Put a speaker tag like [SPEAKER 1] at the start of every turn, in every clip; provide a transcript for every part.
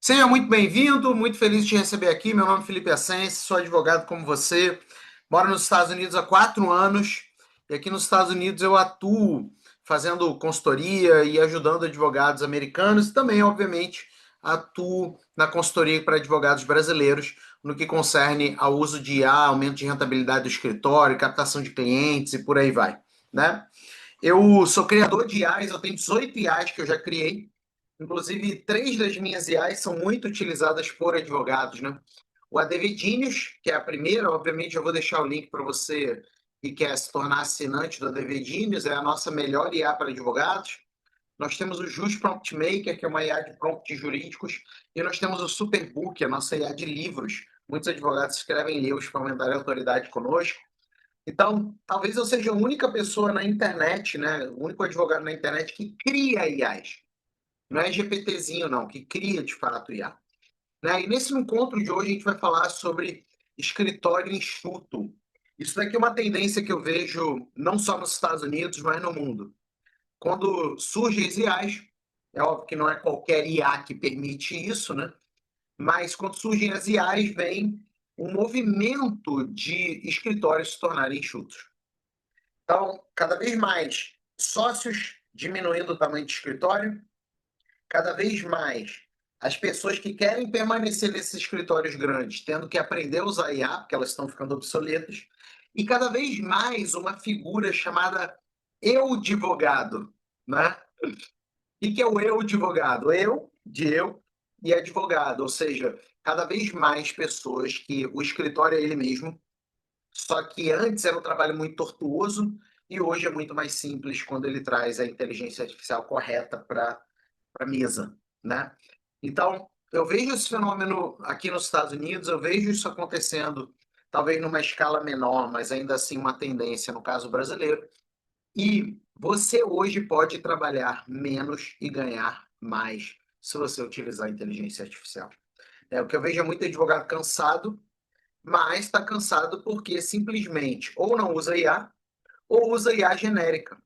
[SPEAKER 1] Seja muito bem-vindo, muito feliz de te receber aqui. Meu nome é Felipe Assensi, sou advogado como você, moro nos Estados Unidos há 4 anos e aqui nos Estados Unidos eu atuo fazendo consultoria e ajudando advogados americanos e também, obviamente, atuo na consultoria para advogados brasileiros no que concerne ao uso de IA, aumento de rentabilidade do escritório, captação de clientes e por aí vai, né? Eu sou criador de IAs, eu tenho 18 IAs que eu já criei. Inclusive, três das minhas IAs são muito utilizadas por advogados, né? O ADV Genius, que é a primeira, obviamente eu vou deixar o link para você que quer se tornar assinante do ADV Genius, é a nossa melhor IA para advogados. Nós temos o Just Prompt Maker, que é uma IA de prompts jurídicos, e nós temos o Superbook, a nossa IA de livros. Muitos advogados escrevem livros para aumentar a autoridade conosco. Então, talvez eu seja a única pessoa na internet, né? O único advogado na internet que cria IAs. Não é GPTzinho, não, que cria de fato IA. Né? E nesse encontro de hoje a gente vai falar sobre escritório enxuto. Isso daqui é uma tendência que eu vejo não só nos Estados Unidos, mas no mundo. Quando surgem as IAs, é óbvio que não é qualquer IA que permite isso, né? Mas quando surgem as IAs, vem um movimento de escritórios se tornarem enxutos. Então, cada vez mais sócios diminuindo o tamanho de escritório, cada vez mais as pessoas que querem permanecer nesses escritórios grandes tendo que aprender a usar IA, porque elas estão ficando obsoletas, e cada vez mais uma figura chamada eu-advogado, né? O que é o eu-advogado? Eu, de eu, e advogado, ou seja, cada vez mais pessoas que o escritório é ele mesmo, só que antes era um trabalho muito tortuoso e hoje é muito mais simples quando ele traz a inteligência artificial correta para a mesa, né? Então, eu vejo esse fenômeno aqui nos Estados Unidos, eu vejo isso acontecendo, talvez numa escala menor, mas ainda assim uma tendência no caso brasileiro. E você hoje pode trabalhar menos e ganhar mais se você utilizar a inteligência artificial. O que eu vejo é muito advogado cansado, mas está cansado porque simplesmente ou não usa IA ou usa IA genérica.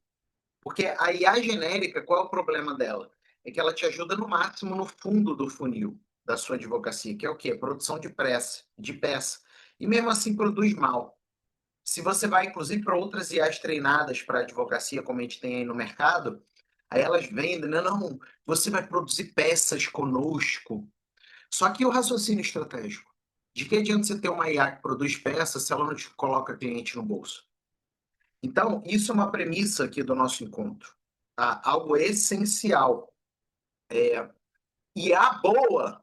[SPEAKER 1] Porque a IA genérica, qual é o problema dela? É que ela te ajuda no máximo no fundo do funil da sua advocacia, que é o quê? Produção de peça. E mesmo assim produz mal. Se você vai, inclusive, para outras IAs treinadas para advocacia, como a gente tem aí no mercado, aí elas vendem, não, não, você vai produzir peças conosco. Só que o raciocínio estratégico. De que adianta você ter uma IA que produz peças se ela não te coloca cliente no bolso? Então, isso é uma premissa aqui do nosso encontro. Tá? Algo essencial. IA boa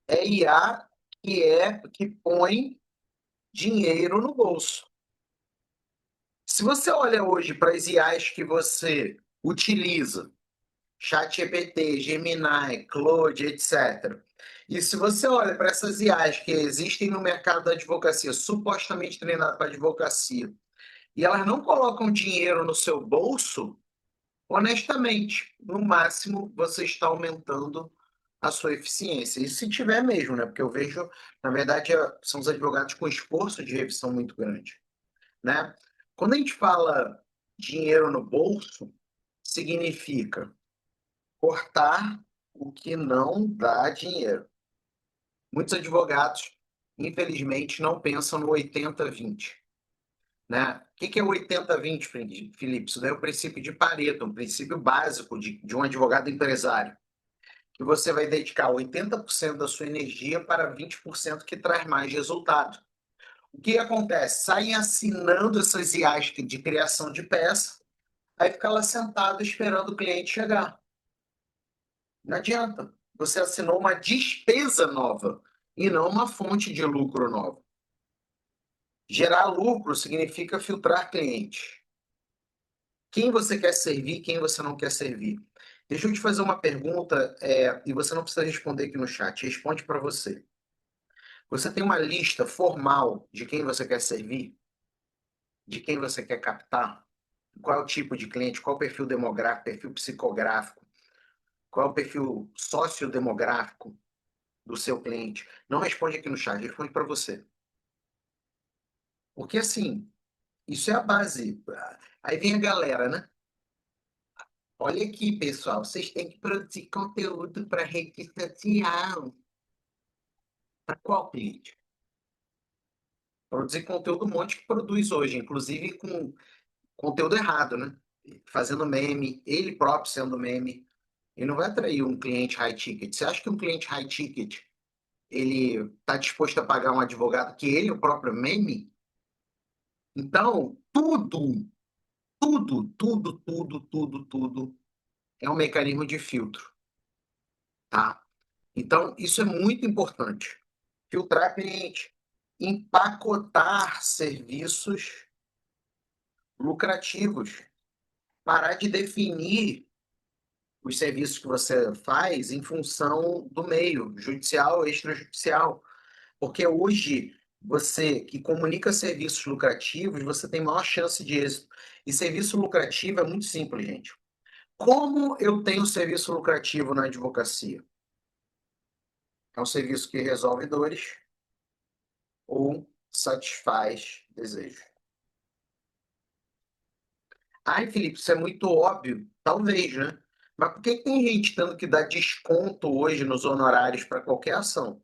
[SPEAKER 1] é IA que põe dinheiro no bolso. Se você olha hoje para as IAs que você utiliza, ChatGPT, Gemini, Claude, etc. E se você olha para essas IAs que existem no mercado da advocacia, supostamente treinadas para advocacia, e elas não colocam dinheiro no seu bolso, honestamente, no máximo você está aumentando a sua eficiência. E se tiver mesmo, né? Porque eu vejo, na verdade, são os advogados com esforço de revisão muito grande, né? Quando a gente fala dinheiro no bolso, significa cortar o que não dá dinheiro. Muitos advogados, infelizmente, não pensam no 80-20. Né? O que é o 80-20, Felipe? Isso daí é o princípio de Pareto, um princípio básico de um advogado empresário, que você vai dedicar 80% da sua energia para 20% que traz mais resultado. O que acontece? Saem assinando essas IAs de criação de peça, aí fica lá sentado esperando o cliente chegar. Não adianta. Você assinou uma despesa nova e não uma fonte de lucro nova. Gerar lucro significa filtrar cliente. Quem você quer servir, quem você não quer servir. Deixa eu te fazer uma pergunta, e você não precisa responder aqui no chat, responde para você. Você tem uma lista formal de quem você quer servir? De quem você quer captar? Qual é o tipo de cliente? Qual é o perfil demográfico, perfil psicográfico? Qual é o perfil sociodemográfico do seu cliente? Não responde aqui no chat, responde para você. Porque assim, isso é a base. Aí vem a galera, né? Olha aqui, pessoal, vocês têm que produzir conteúdo para rede social. Para qual cliente? Produzir conteúdo, um monte que produz hoje, inclusive com conteúdo errado, né? Fazendo meme, ele próprio sendo meme. Ele não vai atrair um cliente high ticket. Você acha que um cliente high ticket ele está disposto a pagar um advogado que ele, o próprio meme? Então, tudo é um mecanismo de filtro, tá? Então, isso é muito importante. Filtrar cliente, empacotar serviços lucrativos, parar de definir os serviços que você faz em função do meio, judicial ou extrajudicial. Porque hoje, você que comunica serviços lucrativos, você tem maior chance de êxito. E serviço lucrativo é muito simples, gente. Como eu tenho serviço lucrativo na advocacia? É um serviço que resolve dores ou satisfaz desejos. Ai, Felipe, isso é muito óbvio. Talvez, né? Mas por que tem gente tendo que dar desconto hoje nos honorários para qualquer ação?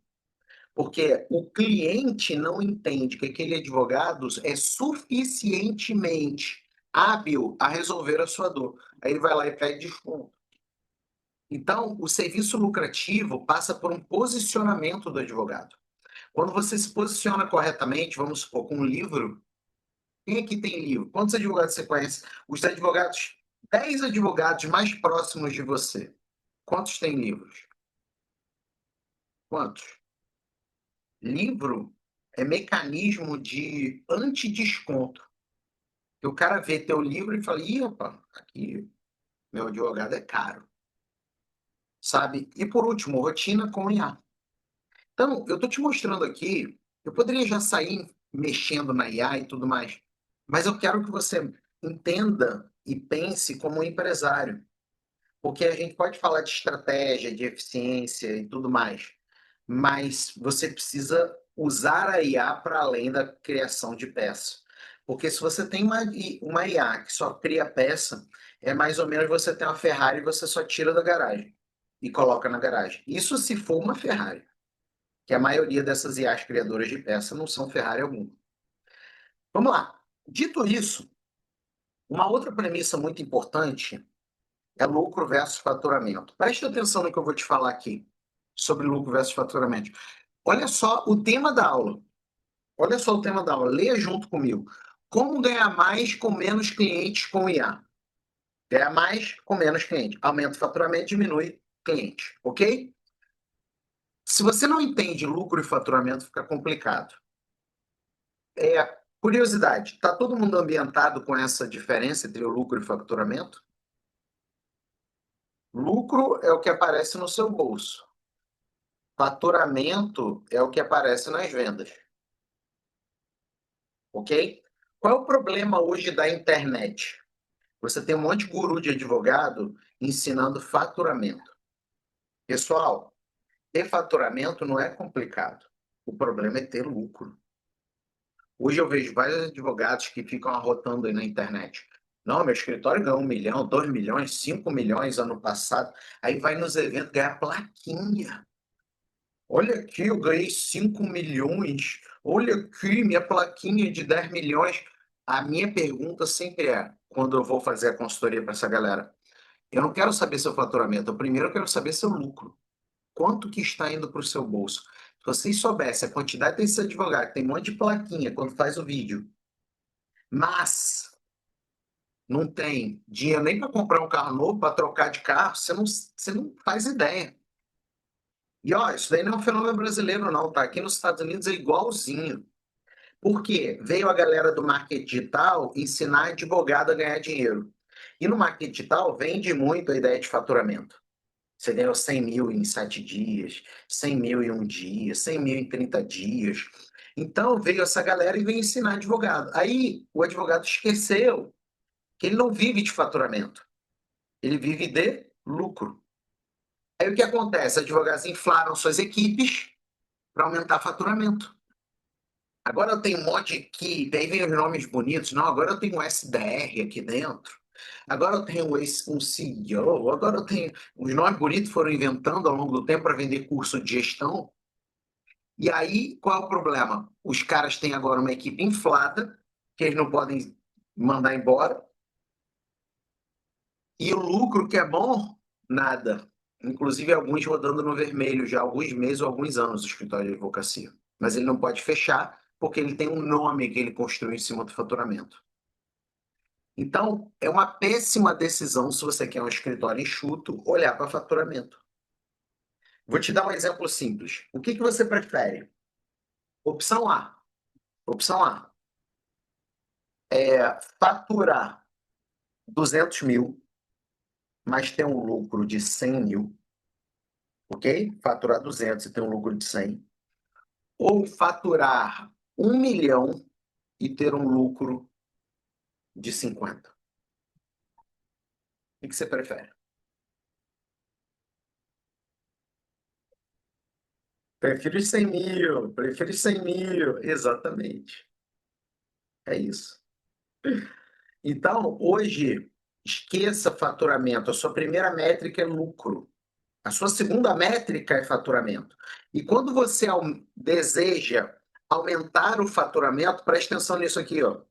[SPEAKER 1] Porque o cliente não entende que aquele advogado é suficientemente hábil a resolver a sua dor. Aí ele vai lá e pede desconto. Então, o serviço lucrativo passa por um posicionamento do advogado. Quando você se posiciona corretamente, vamos supor, com um livro, quem aqui tem livro? Quantos advogados você conhece? Os advogados, 10 advogados mais próximos de você. Quantos têm livros? Quantos? Livro é mecanismo de antidesconto. Que o cara vê teu livro e fala, ih, rapaz, aqui meu advogado é caro, sabe? E por último, rotina com IA. Então, eu estou te mostrando aqui, eu poderia já sair mexendo na IA e tudo mais, mas eu quero que você entenda e pense como um empresário, porque a gente pode falar de estratégia, de eficiência e tudo mais, mas você precisa usar a IA para além da criação de peça. Porque se você tem uma IA que só cria peça, é mais ou menos você tem uma Ferrari e você só tira da garagem e coloca na garagem. Isso se for uma Ferrari, que a maioria dessas IAs criadoras de peça não são Ferrari alguma. Vamos lá. Dito isso, uma outra premissa muito importante é lucro versus faturamento. Preste atenção no que eu vou te falar aqui sobre lucro versus faturamento. Olha só o tema da aula. Olha só o tema da aula. Leia junto comigo. Como ganhar mais com menos clientes com IA? Ganhar mais com menos clientes. Aumenta o faturamento, diminui cliente. Ok? Se você não entende lucro e faturamento, fica complicado. Curiosidade, está todo mundo ambientado com essa diferença entre o lucro e faturamento? Lucro é o que aparece no seu bolso. Faturamento é o que aparece nas vendas. Ok? Qual é o problema hoje da internet? Você tem um monte de guru de advogado ensinando faturamento. Pessoal, ter faturamento não é complicado. O problema é ter lucro. Hoje eu vejo vários advogados que ficam arrotando aí na internet. Não, meu escritório ganhou 1 milhão, 2 milhões, 5 milhões ano passado. Aí vai nos eventos ganhar plaquinha. Olha aqui, eu ganhei 5 milhões. Olha aqui, minha plaquinha de 10 milhões. A minha pergunta sempre é, quando eu vou fazer a consultoria para essa galera, eu não quero saber seu faturamento, eu primeiro quero saber seu lucro. Quanto que está indo para o seu bolso? Se vocês soubessem a quantidade desse advogado, tem um monte de plaquinha quando faz o vídeo, mas não tem dinheiro nem para comprar um carro novo, para trocar de carro, você não faz ideia. E ó, isso daí não é um fenômeno brasileiro, não, tá? Aqui nos Estados Unidos é igualzinho. Por quê? Veio a galera do marketing digital ensinar advogado a ganhar dinheiro. E no marketing digital vende muito a ideia de faturamento. Você ganhou 100 mil em 7 dias, 100 mil em um dia, 100 mil em 30 dias. Então veio essa galera e veio ensinar advogado. Aí o advogado esqueceu que ele não vive de faturamento, ele vive de lucro. Aí o que acontece? Advogados inflaram suas equipes para aumentar faturamento. Agora eu tenho um monte de equipe, aí vem os nomes bonitos. Não, agora eu tenho um SDR aqui dentro. Agora eu tenho um CEO, agora eu tenho. Os nomes bonitos foram inventando ao longo do tempo para vender curso de gestão. E aí, qual é o problema? Os caras têm agora uma equipe inflada, que eles não podem mandar embora, e o lucro que é bom, nada. Inclusive, alguns rodando no vermelho já há alguns meses ou alguns anos, o escritório de advocacia. Mas ele não pode fechar, porque ele tem um nome que ele construiu em cima do faturamento. Então, é uma péssima decisão, se você quer um escritório enxuto, olhar para faturamento. Vou te dar um exemplo simples. O que você prefere? Opção A. Opção A é faturar 200 mil, mas ter um lucro de 100 mil, ok? Faturar 200 e ter um lucro de 100. Ou faturar 1 milhão e ter um lucro de 50. O que você prefere? Prefiro 100 mil, exatamente. É isso. Então, hoje, esqueça faturamento. A sua primeira métrica é lucro. A sua segunda métrica é faturamento. E quando você deseja aumentar o faturamento, preste atenção nisso aqui, ó.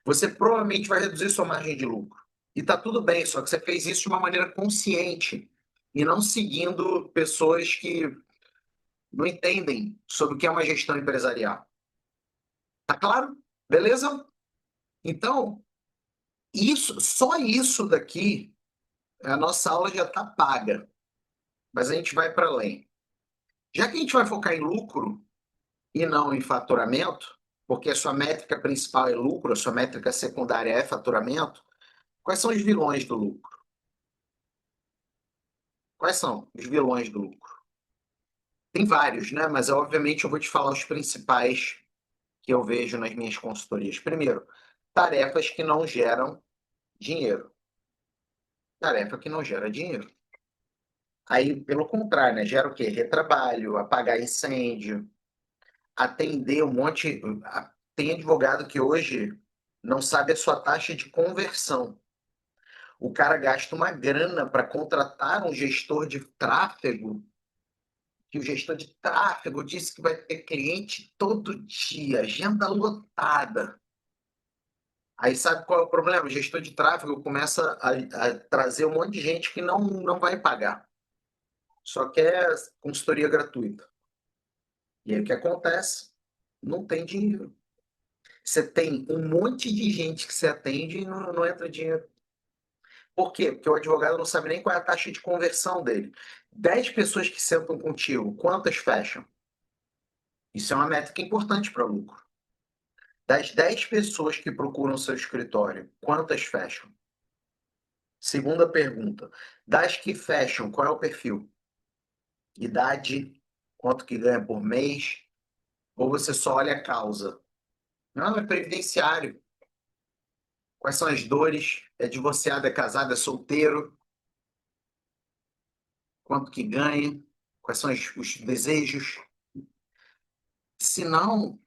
[SPEAKER 1] Você provavelmente vai reduzir sua margem de lucro. E tá tudo bem, só que você fez isso de uma maneira consciente e não seguindo pessoas que não entendem sobre o que é uma gestão empresarial. Tá claro? Beleza? Então, isso, só isso daqui, a nossa aula já está paga, mas a gente vai para além. Já que a gente vai focar em lucro e não em faturamento, porque a sua métrica principal é lucro, a sua métrica secundária é faturamento, quais são os vilões do lucro? Quais são os vilões do lucro? Tem vários, né? Mas obviamente eu vou te falar os principais que eu vejo nas minhas consultorias. Primeiro, tarefas que não geram dinheiro. Tarefa que não gera dinheiro. Aí, pelo contrário, né? Gera o quê? Retrabalho, apagar incêndio, atender um monte. Tem advogado que hoje não sabe a sua taxa de conversão. O cara gasta uma grana para contratar um gestor de tráfego, que o gestor de tráfego disse que vai ter cliente todo dia, agenda lotada. Aí sabe qual é o problema? O gestor de tráfego começa a trazer um monte de gente que não vai pagar. Só quer consultoria gratuita. E aí o que acontece? Não tem dinheiro. Você tem um monte de gente que você atende e não entra dinheiro. Por quê? Porque o advogado não sabe nem qual é a taxa de conversão dele. 10 pessoas que sentam contigo, quantas fecham? Isso é uma métrica importante para lucro. Das 10 pessoas que procuram seu escritório, quantas fecham? Segunda pergunta. Das que fecham, qual é o perfil? Idade, quanto que ganha por mês? Ou você só olha a causa? Não, é previdenciário. Quais são as dores? É divorciado, é casado, é solteiro? Quanto que ganha? Quais são os desejos? Se não,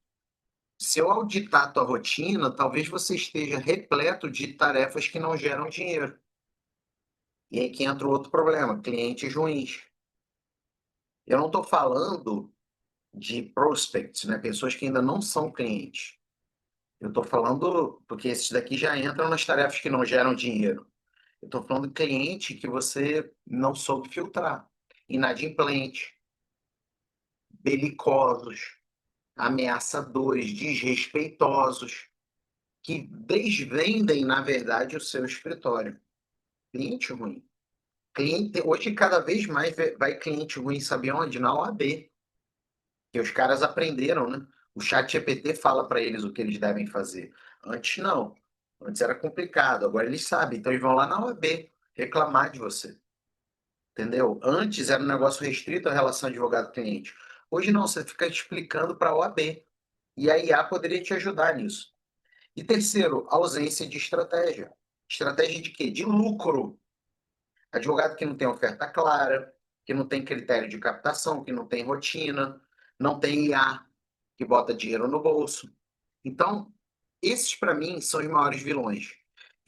[SPEAKER 1] se eu auditar a tua rotina, talvez você esteja repleto de tarefas que não geram dinheiro. E aí que entra o outro problema, clientes ruins. Eu não estou falando de prospects, né? Pessoas que ainda não são clientes. Eu estou falando, porque esses daqui já entram nas tarefas que não geram dinheiro. Eu estou falando de cliente que você não soube filtrar. Inadimplente, belicosos, ameaçadores, desrespeitosos, que desvendem, na verdade, o seu escritório. Cliente ruim. Cliente, hoje, cada vez mais vai cliente ruim, sabe onde? Na OAB. Que os caras aprenderam, né? O chat GPT fala para eles o que eles devem fazer. Antes não. Antes era complicado, agora eles sabem. Então eles vão lá na OAB reclamar de você. Entendeu? Antes era um negócio restrito à relação advogado-cliente. Hoje não, você fica explicando para a OAB. E a IA poderia te ajudar nisso. E terceiro, ausência de estratégia. Estratégia de quê? De lucro. Advogado que não tem oferta clara, que não tem critério de captação, que não tem rotina, não tem IA, que bota dinheiro no bolso. Então, esses para mim são os maiores vilões.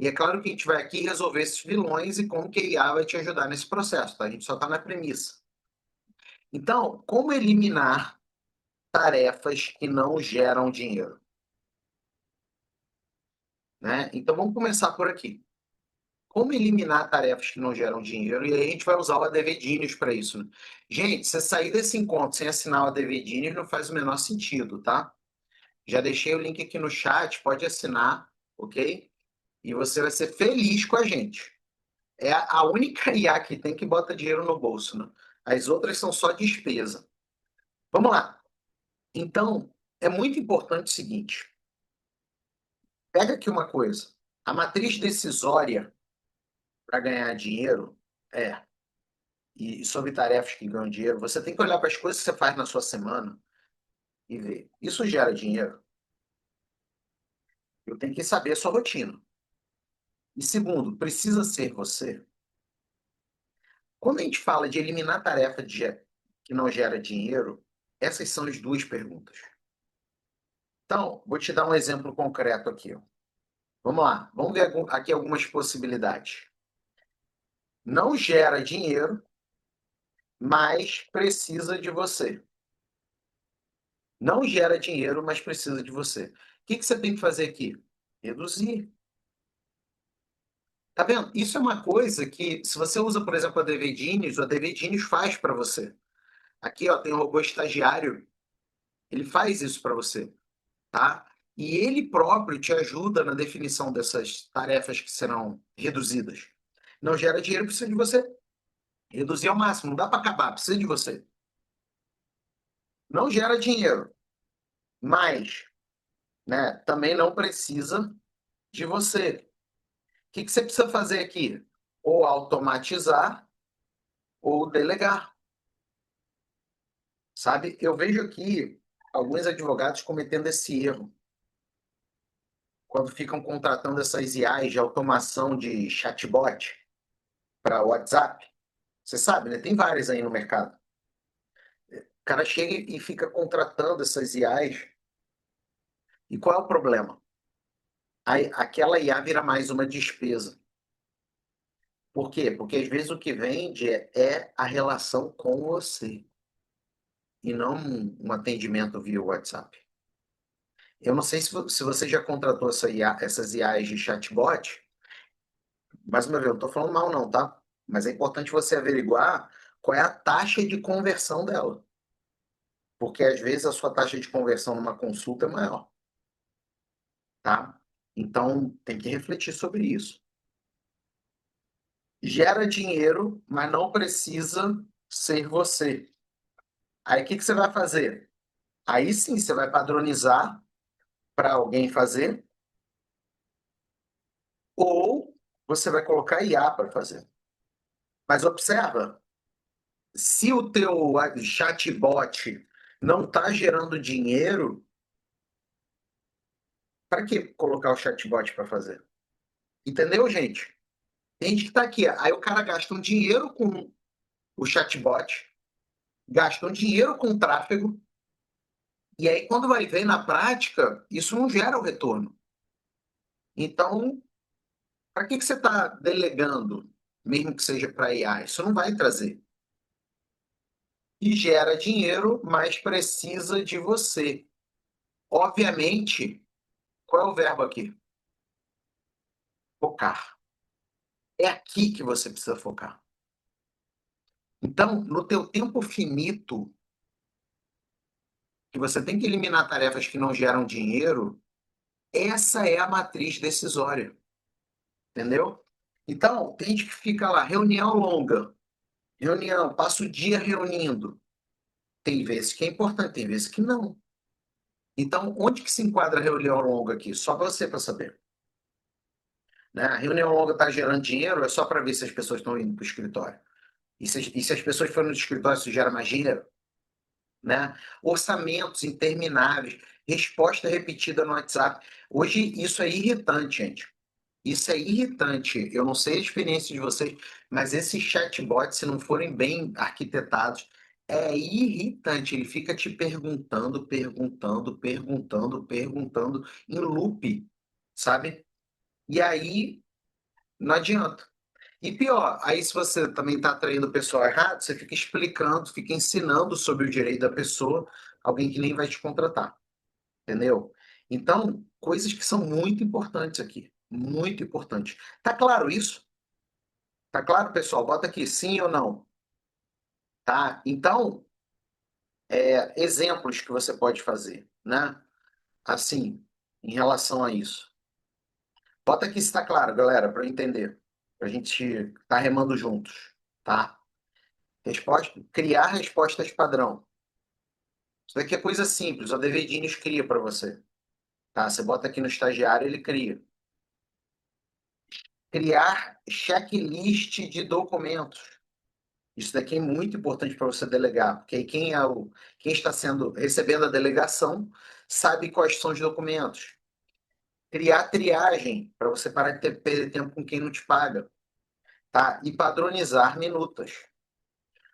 [SPEAKER 1] E é claro que a gente vai aqui resolver esses vilões e como que a IA vai te ajudar nesse processo, tá? A gente só está na premissa. Então, como eliminar tarefas que não geram dinheiro, né? Então, vamos começar por aqui. Como eliminar tarefas que não geram dinheiro? E aí a gente vai usar o ADV Genius para isso, né? Gente, você sair desse encontro sem assinar o ADV Genius não faz o menor sentido, tá? Já deixei o link aqui no chat, pode assinar, ok? E você vai ser feliz com a gente. É a única IA que tem que bota dinheiro no bolso, né? As outras são só despesa. Vamos lá. Então, é muito importante o seguinte: pega aqui uma coisa. A matriz decisória para ganhar dinheiro é, e sobre tarefas que ganham dinheiro, você tem que olhar para as coisas que você faz na sua semana e ver. Isso gera dinheiro? Eu tenho que saber a sua rotina. E segundo, precisa ser você? Quando a gente fala de eliminar tarefa que não gera dinheiro, essas são as duas perguntas. Então, vou te dar um exemplo concreto aqui. Vamos lá, vamos ver aqui algumas possibilidades. Não gera dinheiro, mas precisa de você. Não gera dinheiro, mas precisa de você. O que você tem que fazer aqui? Reduzir. Tá vendo? Isso é uma coisa que, se você usa, por exemplo, a DV Genius, o ADV Genius faz para você. Aqui, ó, tem um robô estagiário, ele faz isso para você, tá? E ele próprio te ajuda na definição dessas tarefas que serão reduzidas. Não gera dinheiro, precisa de você. Reduzir ao máximo, não dá para acabar, precisa de você. Não gera dinheiro, mas, né, também não precisa de você. O que você precisa fazer aqui? Ou automatizar ou delegar, sabe? Eu vejo aqui alguns advogados cometendo esse erro quando ficam contratando essas IAs de automação de chatbot para WhatsApp. Você sabe, né? Tem várias aí no mercado. O cara chega e fica contratando essas IAs. E qual é o problema? Aí, aquela IA vira mais uma despesa. Por quê? Porque às vezes o que vende é a relação com você e não um atendimento via WhatsApp. Eu não sei se você já contratou essas IAs de chatbot, mais uma vez, eu não estou falando mal não, tá? Mas é importante você averiguar qual é a taxa de conversão dela. Porque às vezes a sua taxa de conversão numa consulta é maior, tá? Então tem que refletir sobre isso. Gera dinheiro, mas não precisa ser você. Aí o que você vai fazer? Aí sim você vai padronizar para alguém fazer, ou você vai colocar IA para fazer. Mas observa, se o teu chatbot não está gerando dinheiro, para que colocar o chatbot para fazer? Entendeu, gente? Tem gente que está aqui. Aí o cara gasta um dinheiro com o chatbot, gasta um dinheiro com o tráfego, e aí quando vai ver na prática, isso não gera o retorno. Então, para que você está delegando, mesmo que seja para IA? Isso não vai trazer. E gera dinheiro, mas precisa de você. Obviamente, qual é o verbo aqui? Focar. É aqui que você precisa focar. Então, no teu tempo finito, que você tem que eliminar tarefas que não geram dinheiro, essa é a matriz decisória, entendeu? Então, tem gente que fica lá, reunião longa, reunião, passa o dia reunindo. Tem vezes que é importante, tem vezes que não. Então, onde que se enquadra a reunião longa aqui? Só você para saber. Né? A reunião longa está gerando dinheiro, é só para ver se as pessoas estão indo para o escritório. E se as pessoas forem no escritório, isso gera mais dinheiro? Né? Orçamentos intermináveis, resposta repetida no WhatsApp. Hoje isso é irritante, gente. Isso é irritante. Eu não sei a experiência de vocês, mas esses chatbots, se não forem bem arquitetados, é irritante. Ele fica te perguntando, perguntando, perguntando, perguntando em loop, sabe? E aí, Não adianta. E pior, aí se você também está atraindo o pessoal errado, você fica explicando, fica ensinando sobre o direito da pessoa, alguém que nem vai te contratar, entendeu? Então, coisas que são muito importantes aqui, muito importantes. Tá claro isso? Tá claro, pessoal? Bota aqui sim ou não, tá? Então, exemplos que você pode fazer, né? Assim, em relação a isso. Bota aqui se está claro, galera, para eu entender. Para a gente estar tá remando juntos, tá? Resposta, criar respostas padrão. Isso daqui é coisa simples, o Devedinhos cria para você. Tá? Você bota aqui no estagiário, ele cria. Criar checklist de documentos. Isso daqui é muito importante para você delegar, porque aí quem está recebendo a delegação sabe quais são os documentos. Criar triagem, para você parar de perder tempo com quem não te paga. Tá? E padronizar minutas.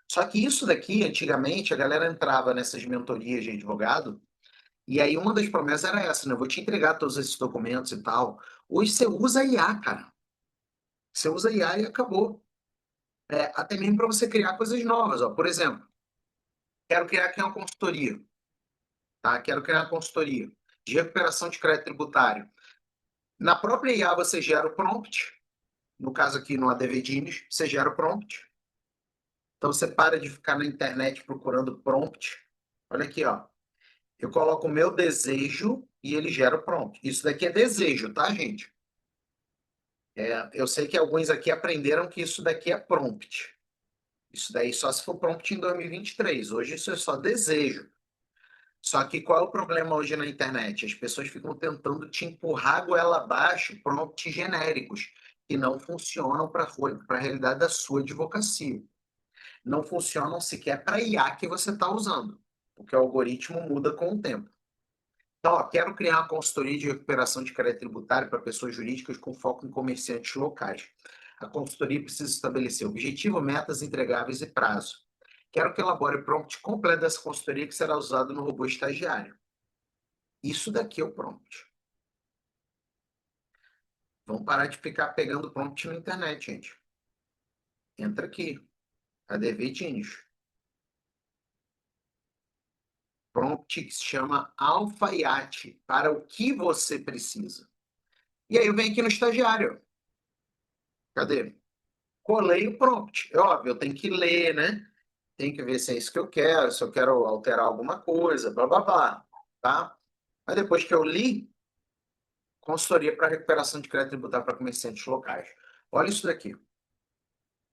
[SPEAKER 1] Só que isso daqui, antigamente, a galera entrava nessas mentorias de advogado, e aí uma das promessas era essa, né? Eu vou te entregar todos esses documentos e tal. Hoje você usa IA, cara. Você usa IA e acabou. Até mesmo para você criar coisas novas. Ó. Por exemplo, quero criar aqui uma consultoria. Tá? Quero criar uma consultoria de recuperação de crédito tributário. Na própria IA você gera o prompt. No caso aqui no ADVDines, você gera o prompt. Então você para de ficar na internet procurando prompt. Olha aqui, ó. Eu coloco o meu desejo e ele gera o prompt. Isso daqui é desejo, tá, gente? Eu sei que alguns aqui aprenderam que isso daqui é prompt. Isso daí só se for prompt em 2023. Hoje isso é só desejo. Só que qual é o problema hoje na internet? As pessoas ficam tentando te empurrar a goela abaixo prompts genéricos que não funcionam para a realidade da sua advocacia. Não funcionam sequer para a IA que você está usando, porque o algoritmo muda com o tempo. Então, ó, quero criar uma consultoria de recuperação de crédito tributário para pessoas jurídicas com foco em comerciantes locais. A consultoria precisa estabelecer objetivo, metas entregáveis e prazo. Quero que elabore o prompt completo dessa consultoria que será usado no robô estagiário. Isso daqui é o prompt. Vamos parar de ficar pegando prompt na internet, gente. Entra aqui. ADV Teams. Prompt que se chama alfaiate para o que você precisa. E aí eu venho aqui no estagiário. Cadê? Colei o prompt. É óbvio, eu tenho que ler, né? Tem que ver se é isso que eu quero, se eu quero alterar alguma coisa, blá, blá, blá, tá? Mas depois que eu li, consultoria para recuperação de crédito tributário para comerciantes locais. Olha isso daqui.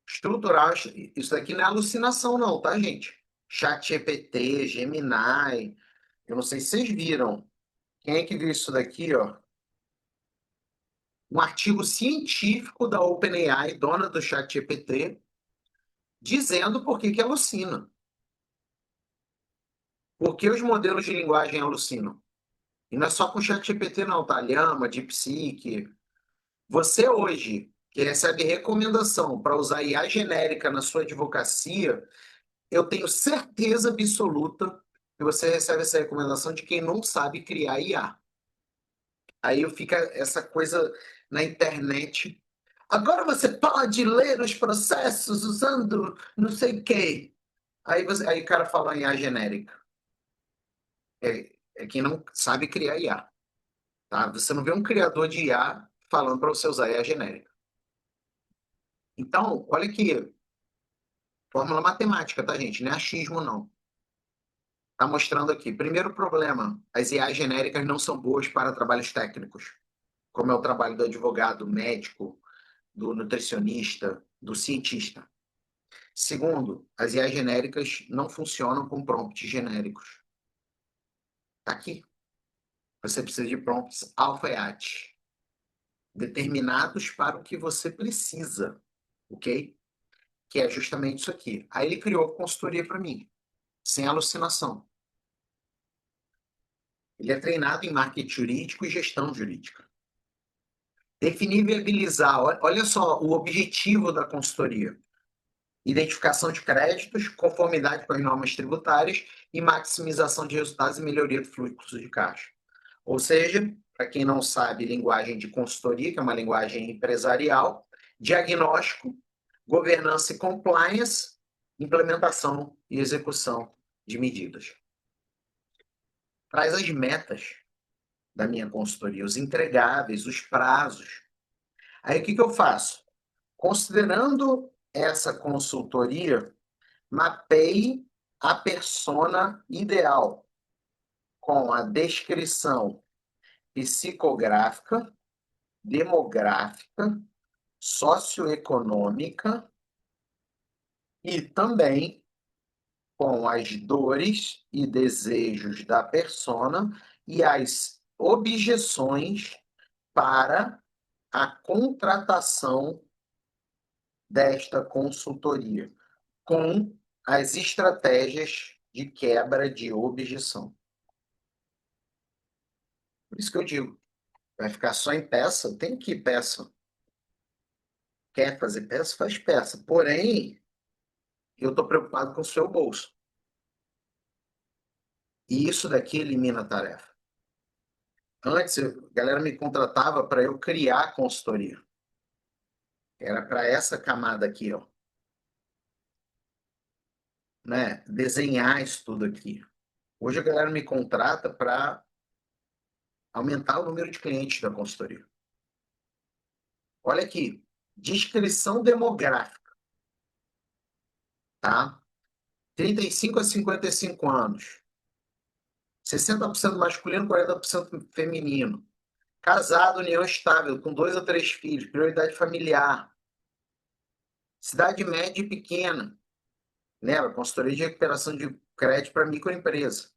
[SPEAKER 1] Estruturar, isso daqui não é alucinação não, tá, gente? ChatGPT, Gemini, eu não sei se vocês viram. Quem é que viu isso daqui, ó? Um artigo científico da OpenAI, dona do ChatGPT, dizendo por que que alucina. Por que os modelos de linguagem alucinam? E não é só com o ChatGPT, não, tá? Llama, DeepSeek. Você hoje, que recebe recomendação para usar IA genérica na sua advocacia, eu tenho certeza absoluta que você recebe essa recomendação de quem não sabe criar IA. Aí fica essa coisa na internet. Agora você pode ler os processos usando não sei o quê. Aí o cara fala em IA genérica. É quem não sabe criar IA. Tá? Você não vê um criador de IA falando para você usar IA genérica. Então, olha aqui, fórmula matemática, tá, gente? Não é achismo, não. Está mostrando aqui. Primeiro problema: as IAs genéricas não são boas para trabalhos técnicos, como é o trabalho do advogado, médico, do nutricionista, do cientista. Segundo, as IAs genéricas não funcionam com prompts genéricos. Está aqui. Você precisa de prompts alfaiate, determinados para o que você precisa, ok? Que é justamente isso aqui. Aí ele criou a consultoria para mim, sem alucinação. Ele é treinado em marketing jurídico e gestão jurídica. Definir e viabilizar, olha só o objetivo da consultoria: identificação de créditos, conformidade com as normas tributárias e maximização de resultados e melhoria do fluxo de caixa. Ou seja, para quem não sabe linguagem de consultoria, que é uma linguagem empresarial, diagnóstico, governança e compliance, implementação e execução de medidas. Traz as metas da minha consultoria, os entregáveis, os prazos. Aí o que eu faço? Considerando essa consultoria, mapeie a persona ideal com a descrição psicográfica, demográfica, socioeconômica e também com as dores e desejos da persona e as objeções para a contratação desta consultoria, com as estratégias de quebra de objeção. Por isso que eu digo, vai ficar só em peça? Tem que ir peça. Quer fazer peça? Faz peça. Porém, eu estou preocupado com o seu bolso. E isso daqui elimina a tarefa. Antes, a galera me contratava para eu criar a consultoria. Era para essa camada aqui, ó. Né? Desenhar isso tudo aqui. Hoje a galera me contrata para aumentar o número de clientes da consultoria. Olha aqui, descrição demográfica, tá? 35 a 55 anos. 60% masculino, 40% feminino. Casado, união estável, com 2 a 3 filhos, prioridade familiar. Cidade média e pequena. Né? Consultoria de recuperação de crédito para microempresa.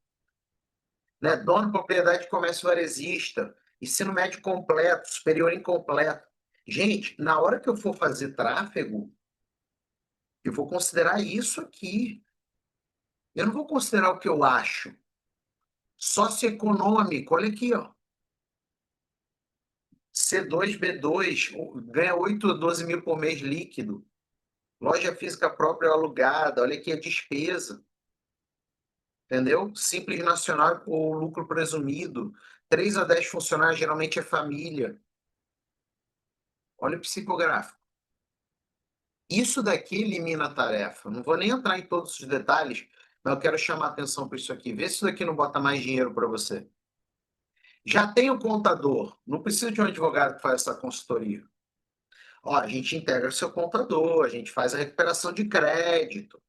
[SPEAKER 1] Né? Dono de propriedade de comércio varejista. Ensino médio completo, superior incompleto. Gente, na hora que eu for fazer tráfego, eu vou considerar isso aqui. Eu não vou considerar o que eu acho. Socioeconômico, olha aqui, ó. C2, B2, ganha 8 a 12 mil por mês líquido. Loja física própria alugada, olha aqui a despesa. Entendeu? Simples nacional ou lucro presumido. 3 a 10 funcionários, geralmente é família. Olha o psicográfico. Isso daqui elimina a tarefa. Não vou nem entrar em todos os detalhes, mas eu quero chamar a atenção para isso aqui. Vê se isso daqui não bota mais dinheiro para você. Já tem o contador. Não precisa de um advogado que faça essa consultoria. Ó, a gente integra o seu contador, a gente faz a recuperação de crédito,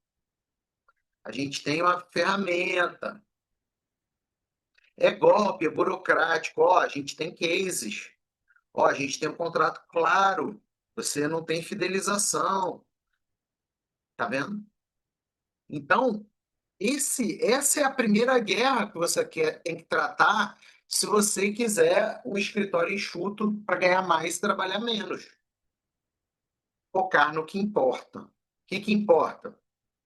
[SPEAKER 1] a gente tem uma ferramenta. É golpe, é burocrático. Ó, a gente tem cases. Ó, a gente tem um contrato claro. Você não tem fidelização. Tá vendo? Então, essa é a primeira guerra que você tem que tratar se você quiser um escritório enxuto para ganhar mais e trabalhar menos. Focar no que importa. O que importa?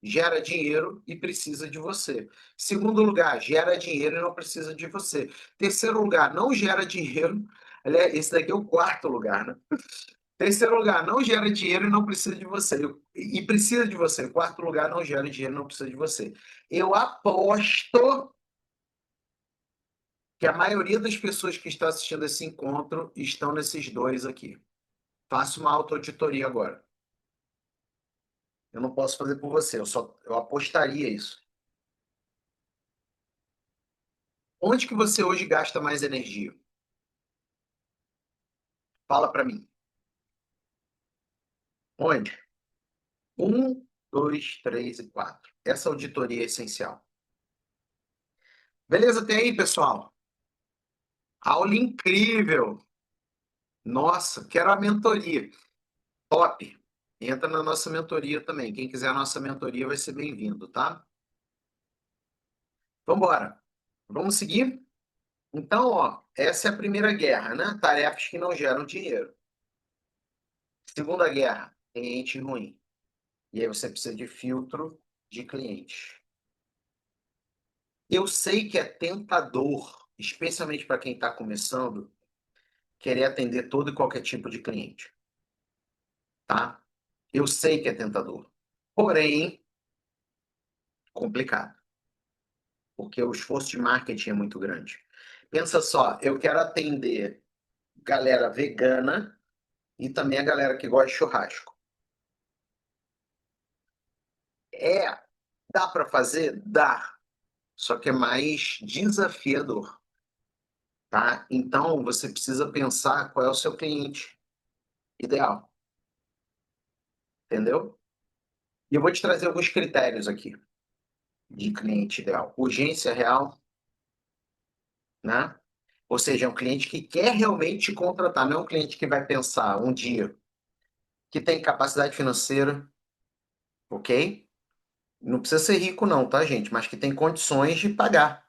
[SPEAKER 1] Gera dinheiro e precisa de você. Segundo lugar, gera dinheiro e não precisa de você. Terceiro lugar, não gera dinheiro. Aliás, esse daqui é o quarto lugar, né? Terceiro lugar, não gera dinheiro e não precisa de você. E precisa de você. Quarto lugar, não gera dinheiro e não precisa de você. Eu aposto que a maioria das pessoas que estão assistindo esse encontro estão nesses dois aqui. Faça uma auto-auditoria agora. Eu não posso fazer por você, eu apostaria isso. Onde que você hoje gasta mais energia? Fala para mim. Onde? Um, dois, três e quatro. Essa auditoria é essencial. Beleza, até aí, pessoal? Aula incrível! Nossa, quero a mentoria. Top! Entra na nossa mentoria também. Quem quiser a nossa mentoria vai ser bem-vindo, tá? Vamos embora. Vamos seguir? Então, ó, essa é a primeira guerra, né? Tarefas que não geram dinheiro. Segunda guerra, cliente ruim. E aí você precisa de filtro de clientes. Eu sei que é tentador, especialmente para quem está começando, querer atender todo e qualquer tipo de cliente, tá? Eu sei que é tentador. Porém, complicado, porque o esforço de marketing é muito grande. Pensa só, eu quero atender galera vegana e também a galera que gosta de churrasco. É, dá para fazer? Dá, só que é mais desafiador, tá? Então você precisa pensar qual é o seu cliente ideal, entendeu? E eu vou te trazer alguns critérios aqui de cliente ideal. Urgência real, né? Ou seja, é um cliente que quer realmente te contratar, não é um cliente que vai pensar um dia, que tem capacidade financeira, ok? Não precisa ser rico, não, tá, gente? Mas que tem condições de pagar,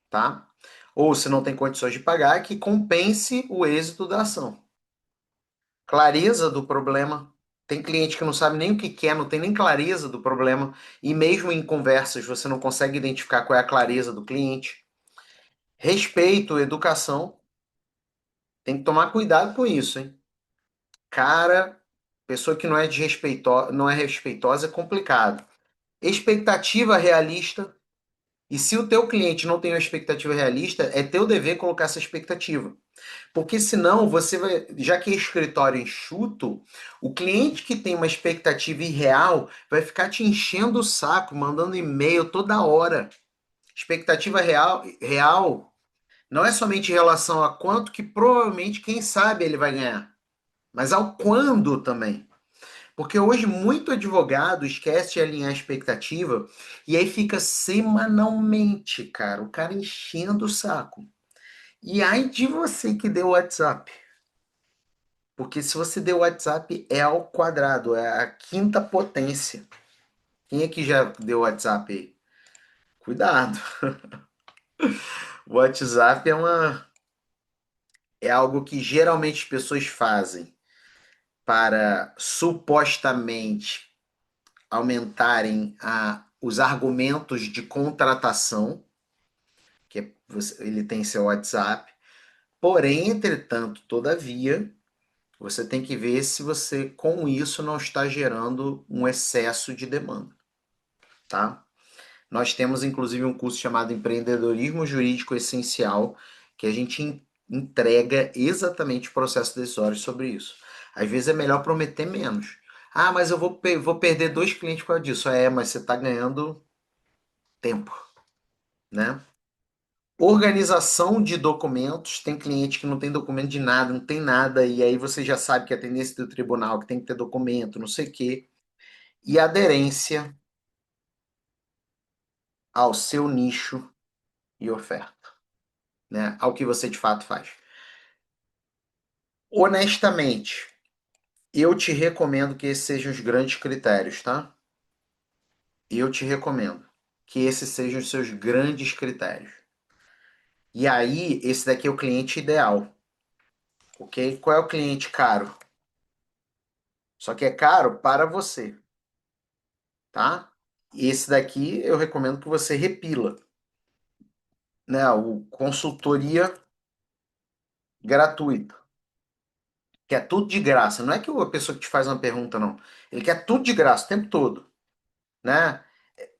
[SPEAKER 1] tá? Ou se não tem condições de pagar, que compense o êxito da ação. Clareza do problema. Tem cliente que não sabe nem o que quer, não tem nem clareza do problema, e mesmo em conversas você não consegue identificar qual é a clareza do cliente. Respeito, educação. Tem que tomar cuidado com isso, hein? Cara, pessoa que não é respeitosa é complicado. Expectativa realista. E se o teu cliente não tem uma expectativa realista, é teu dever colocar essa expectativa. Porque senão você vai, já que é escritório enxuto, o cliente que tem uma expectativa irreal vai ficar te enchendo o saco, mandando e-mail toda hora. Expectativa real não é somente em relação a quanto que provavelmente, quem sabe, ele vai ganhar, mas ao quando também. Porque hoje muito advogado esquece de alinhar a expectativa e aí fica semanalmente, cara, o cara enchendo o saco. E ai de você que deu WhatsApp. Porque se você deu WhatsApp é ao quadrado, é a quinta potência. Quem é que já deu WhatsApp aí? Cuidado. O WhatsApp é algo que geralmente as pessoas fazem para supostamente aumentarem os argumentos de contratação, ele tem seu WhatsApp. Porém, entretanto, todavia, você tem que ver se você com isso não está gerando um excesso de demanda, tá? Nós temos inclusive um curso chamado Empreendedorismo Jurídico Essencial, que a gente entrega exatamente o processo decisório sobre isso. Às vezes é melhor prometer menos. Ah, mas eu vou perder 2 clientes por causa disso. É, mas você está ganhando tempo, né? Organização de documentos. Tem cliente que não tem documento de nada, não tem nada, e aí você já sabe que a tendência do tribunal que tem que ter documento, não sei o quê. E aderência ao seu nicho e oferta, né? Ao que você de fato faz. Honestamente, eu te recomendo que esses sejam os grandes critérios, tá? Eu te recomendo que esses sejam os seus grandes critérios. E aí, esse daqui é o cliente ideal, ok? Qual é o cliente caro? Só que é caro para você, tá? Esse daqui eu recomendo que você repila, né? O consultoria gratuita, que é tudo de graça. Não é que a pessoa que te faz uma pergunta, não. Ele quer tudo de graça o tempo todo, né?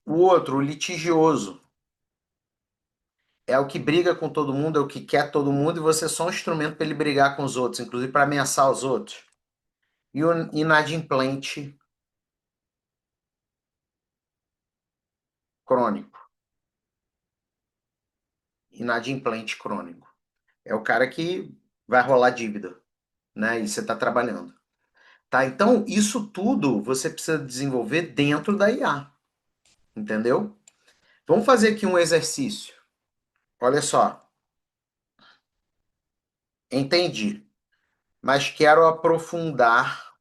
[SPEAKER 1] O outro, o litigioso, é o que briga com todo mundo, é o que quer todo mundo, e você é só um instrumento para ele brigar com os outros, inclusive para ameaçar os outros. E o inadimplente crônico. Inadimplente crônico. É o cara que vai rolar dívida, né? E você está trabalhando. Tá? Então, isso tudo você precisa desenvolver dentro da IA, entendeu? Vamos fazer aqui um exercício. Olha só, entendi, mas quero aprofundar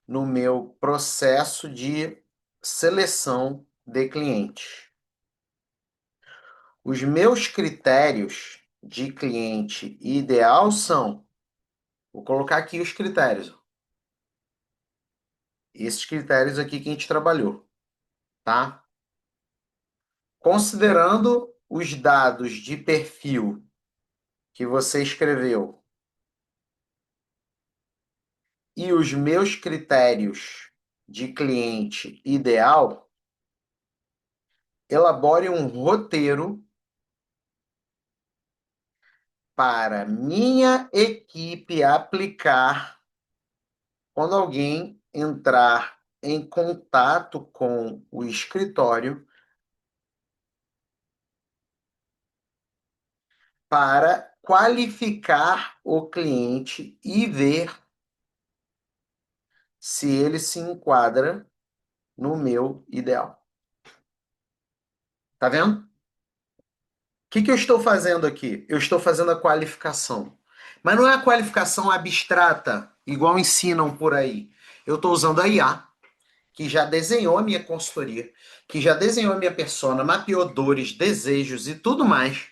[SPEAKER 1] no meu processo de seleção de clientes. Os meus critérios de cliente ideal são, vou colocar aqui os critérios, esses critérios aqui que a gente trabalhou, tá? Considerando os dados de perfil que você escreveu e os meus critérios de cliente ideal, elabore um roteiro para minha equipe aplicar quando alguém entrar em contato com o escritório para qualificar o cliente e ver se ele se enquadra no meu ideal. Tá vendo? O que eu estou fazendo aqui? Eu estou fazendo a qualificação. Mas não é a qualificação abstrata, igual ensinam por aí. Eu estou usando a IA, que já desenhou a minha consultoria, que já desenhou a minha persona, mapeou dores, desejos e tudo mais,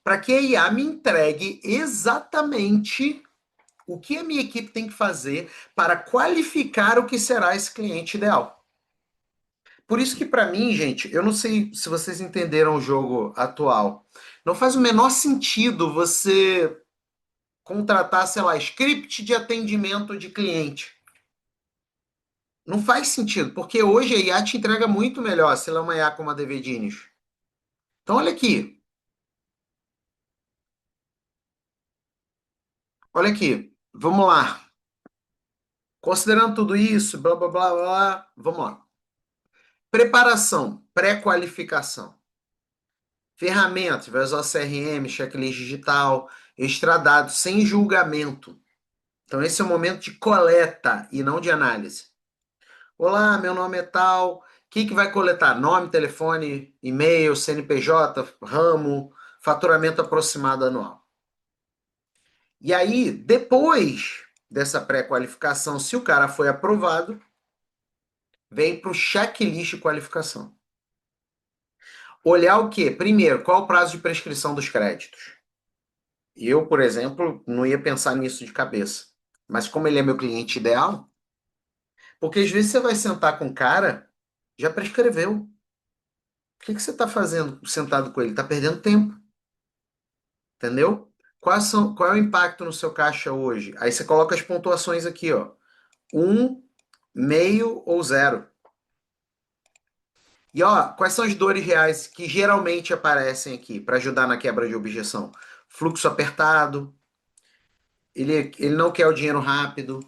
[SPEAKER 1] para que a IA me entregue exatamente o que a minha equipe tem que fazer para qualificar o que será esse cliente ideal. Por isso que para mim, gente, eu não sei se vocês entenderam o jogo atual. Não faz o menor sentido você contratar, sei lá, script de atendimento de cliente. Não faz sentido, porque hoje a IA te entrega muito melhor se ela é uma IA como a DVDines. Então, olha aqui, vamos lá. Considerando tudo isso, blá blá blá blá, vamos lá. Preparação, pré-qualificação. Ferramentas, vai usar o CRM, checklist digital, extradado, sem julgamento. Então, esse é o momento de coleta e não de análise. Olá, meu nome é tal. O que vai coletar? Nome, telefone, e-mail, CNPJ, ramo, faturamento aproximado anual. E aí, depois dessa pré-qualificação, se o cara foi aprovado, vem para o checklist de qualificação. Olhar o quê? Primeiro, qual é o prazo de prescrição dos créditos? Eu, por exemplo, não ia pensar nisso de cabeça. Mas como ele é meu cliente ideal, porque às vezes você vai sentar com o cara, já prescreveu. O que você está fazendo sentado com ele? Está perdendo tempo, entendeu? Qual é o impacto no seu caixa hoje? Aí você coloca as pontuações aqui, ó. Um, meio ou zero. E ó, quais são as dores reais que geralmente aparecem aqui para ajudar na quebra de objeção? Fluxo apertado, ele não quer o dinheiro rápido,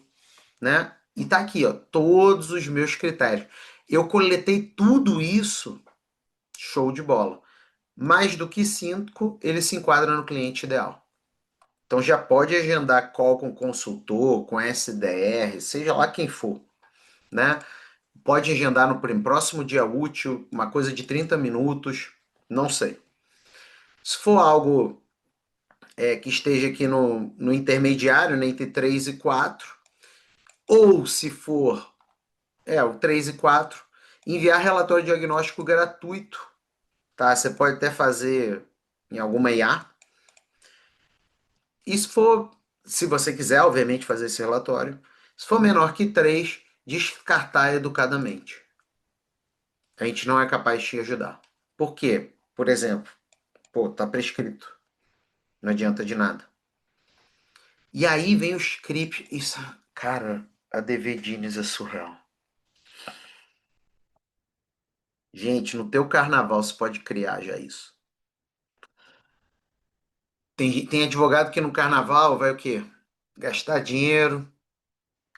[SPEAKER 1] né? E tá aqui, ó, todos os meus critérios. Eu coletei tudo isso, show de bola. Mais do que 5, ele se enquadra no cliente ideal. Então já pode agendar call com consultor, com SDR, seja lá quem for, né? Pode agendar no próximo dia útil, uma coisa de 30 minutos, não sei. Se for algo que esteja aqui no intermediário, né, entre 3 e 4, ou se for o 3 e 4, enviar relatório diagnóstico gratuito, tá? Você pode até fazer em alguma IA. E se você quiser, obviamente, fazer esse relatório, se for menor que 3, descartar educadamente. A gente não é capaz de te ajudar. Por quê? Por exemplo, pô, tá prescrito. Não adianta de nada. E aí vem o script. Isso, cara, a DV Dines é surreal. Gente, no teu carnaval você pode criar já isso. Tem advogado que no carnaval vai o quê? Gastar dinheiro,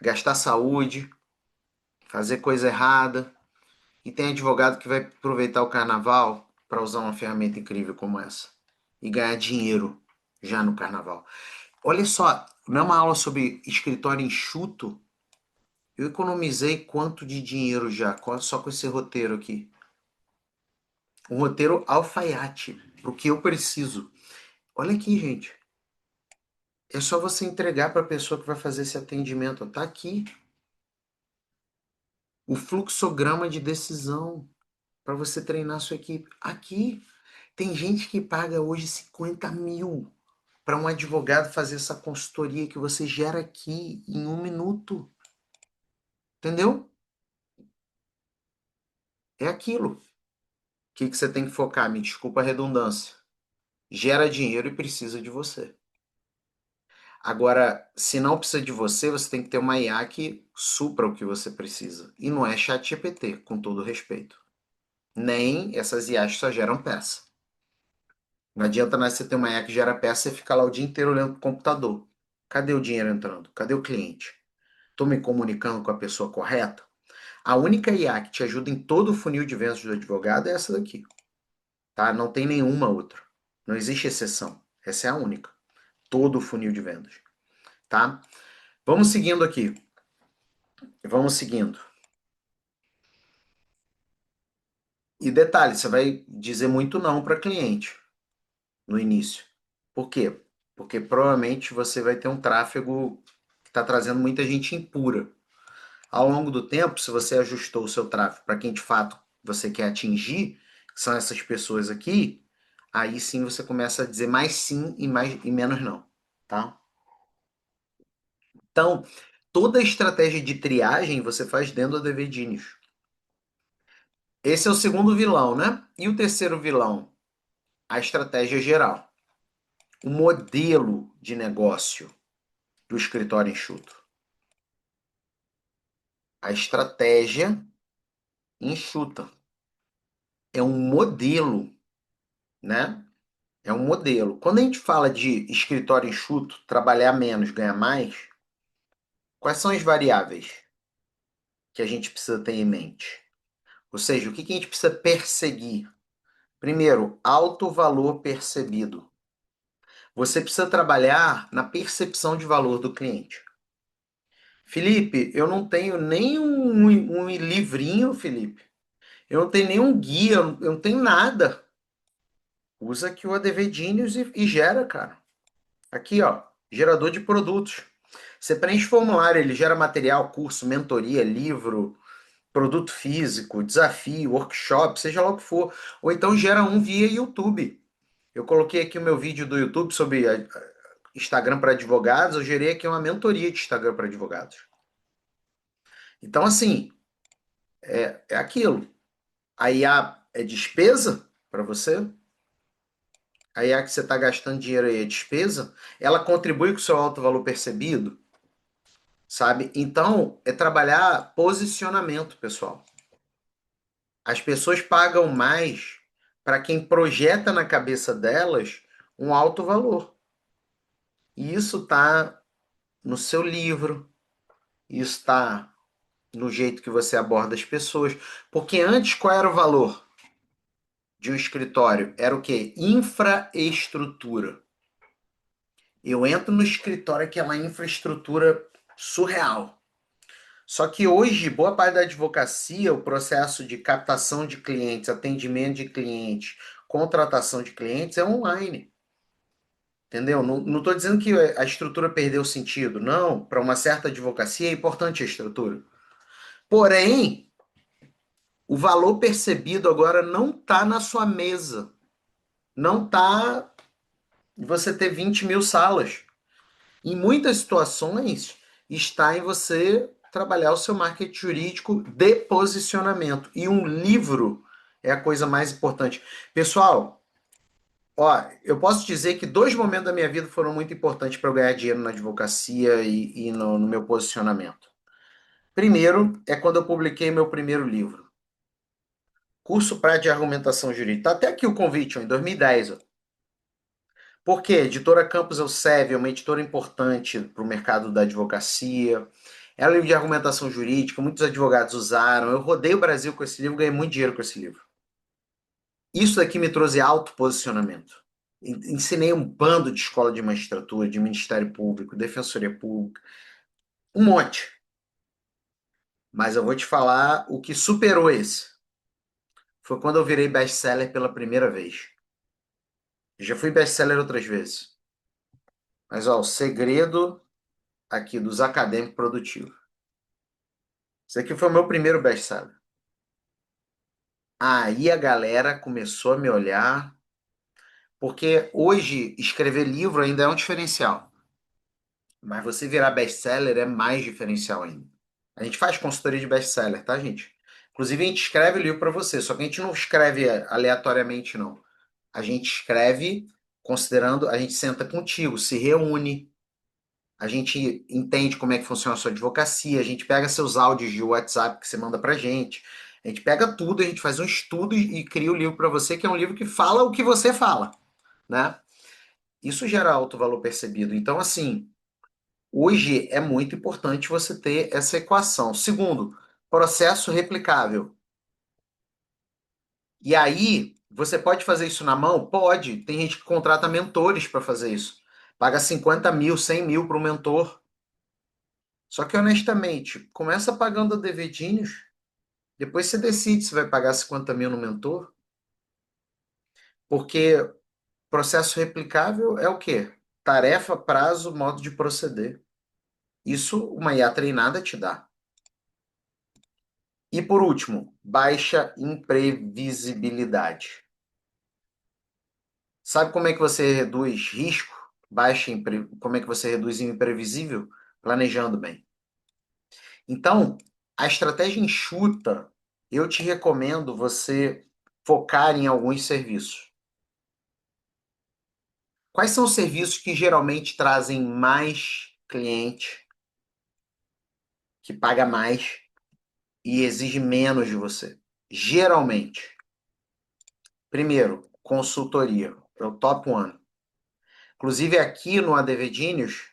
[SPEAKER 1] gastar saúde, fazer coisa errada. E tem advogado que vai aproveitar o carnaval para usar uma ferramenta incrível como essa e ganhar dinheiro já no carnaval. Olha só, não é uma aula sobre escritório enxuto? Eu economizei quanto de dinheiro já só com esse roteiro aqui? Um roteiro alfaiate, o que eu preciso. Olha aqui, gente. É só você entregar para a pessoa que vai fazer esse atendimento. Tá aqui. O fluxograma de decisão para você treinar a sua equipe. Aqui. Tem gente que paga hoje 50 mil para um advogado fazer essa consultoria que você gera aqui em 1 minuto. Entendeu? É aquilo. O que você tem que focar? Me desculpa a redundância. Gera dinheiro e precisa de você. Agora, se não precisa de você, você tem que ter uma IA que supra o que você precisa. E não é ChatGPT, com todo respeito. Nem essas IAs só geram peça. Não adianta nada você ter uma IA que gera peça e ficar lá o dia inteiro olhando pro computador. Cadê o dinheiro entrando? Cadê o cliente? Estou me comunicando com a pessoa correta? A única IA que te ajuda em todo o funil de vendas do advogado é essa daqui, tá? Não tem nenhuma outra. Não existe exceção. Essa é a única. Todo o funil de vendas, tá? Vamos seguindo aqui. Vamos seguindo. E detalhe, você vai dizer muito não para cliente no início. Por quê? Porque provavelmente você vai ter um tráfego que está trazendo muita gente impura. Ao longo do tempo, se você ajustou o seu tráfego para quem de fato você quer atingir, que são essas pessoas aqui, aí sim você começa a dizer mais sim e menos não, tá? Então, toda a estratégia de triagem você faz dentro do ADV Genius. Esse é o segundo vilão, né? E o terceiro vilão? A estratégia geral. O modelo de negócio do escritório enxuto. A estratégia enxuta. É um modelo, né? É um modelo. Quando a gente fala de escritório enxuto, trabalhar menos, ganhar mais, quais são as variáveis que a gente precisa ter em mente? Ou seja, o que a gente precisa perseguir? Primeiro, alto valor percebido. Você precisa trabalhar na percepção de valor do cliente. Felipe, eu não tenho nem um livrinho, Felipe. Eu não tenho nenhum guia, eu não tenho nada. Usa aqui o ADV Genius e gera, cara. Aqui, ó, gerador de produtos. Você preenche formulário, ele gera material, curso, mentoria, livro, produto físico, desafio, workshop, seja lá o que for. Ou então gera um via YouTube. Eu coloquei aqui o meu vídeo do YouTube sobre Instagram para advogados, eu gerei aqui uma mentoria de Instagram para advogados. Então, assim, é aquilo. A IA é despesa para você? A IA que você está gastando dinheiro aí é despesa? Ela contribui com o seu alto valor percebido? Sabe? Então, é trabalhar posicionamento, pessoal. As pessoas pagam mais para quem projeta na cabeça delas um alto valor. E isso está no seu livro, isso está no jeito que você aborda as pessoas. Porque antes, qual era o valor de um escritório? Era o quê? Infraestrutura. Eu entro no escritório, aquela infraestrutura surreal. Só que hoje, boa parte da advocacia, o processo de captação de clientes, atendimento de clientes, contratação de clientes é online. Entendeu? Não estou dizendo que a estrutura perdeu sentido. Não, para uma certa advocacia é importante a estrutura. Porém, o valor percebido agora não está na sua mesa. Não está você ter 20 mil salas. Em muitas situações, está em você trabalhar o seu marketing jurídico de posicionamento. E um livro é a coisa mais importante. Pessoal, ó, eu posso dizer que dois momentos da minha vida foram muito importantes para eu ganhar dinheiro na advocacia e no meu posicionamento. Primeiro é quando eu publiquei meu primeiro livro, Curso Prático de Argumentação Jurídica. Tá até aqui o convite, ó, em 2010. Ó. Por quê? Editora Campos Elsevier é uma editora importante para o mercado da advocacia. É um livro de argumentação jurídica, muitos advogados usaram. Eu rodei o Brasil com esse livro, ganhei muito dinheiro com esse livro. Isso daqui me trouxe alto posicionamento. Ensinei um bando de escola de magistratura, de Ministério Público, Defensoria Pública, um monte. Mas eu vou te falar o que superou esse. Foi quando eu virei best-seller pela primeira vez. Eu já fui best-seller outras vezes. Mas ó, o segredo aqui dos acadêmicos produtivos. Esse aqui foi o meu primeiro best-seller. Aí a galera começou a me olhar, porque hoje escrever livro ainda é um diferencial, mas você virar best-seller é mais diferencial ainda. A gente faz consultoria de best-seller, tá, gente? Inclusive a gente escreve o livro para você, só que a gente não escreve aleatoriamente, não. A gente escreve considerando, a gente senta contigo, se reúne, a gente entende como é que funciona a sua advocacia, a gente pega seus áudios de WhatsApp que você manda pra gente, a gente pega tudo, a gente faz um estudo e cria o livro para você, que é um livro que fala o que você fala. né? Isso gera alto valor percebido. Então, assim, hoje é muito importante você ter essa equação. Segundo, processo replicável. E aí, você pode fazer isso na mão? Pode. Tem gente que contrata mentores para fazer isso. Paga 50 mil, 100 mil para o mentor. Só que, honestamente, começa pagando a devedinhos, depois você decide se vai pagar 50 mil no mentor, porque processo replicável é o quê? Tarefa, prazo, modo de proceder. Isso uma IA treinada te dá. E por último, baixa imprevisibilidade. Sabe como é que você reduz risco? Como é que você reduz o imprevisível? Planejando bem. Então, a estratégia enxuta, eu te recomendo você focar em alguns serviços. Quais são os serviços que geralmente trazem mais cliente, que paga mais e exige menos de você? Geralmente. Primeiro, consultoria. É o top one. Inclusive aqui no ADV Genius,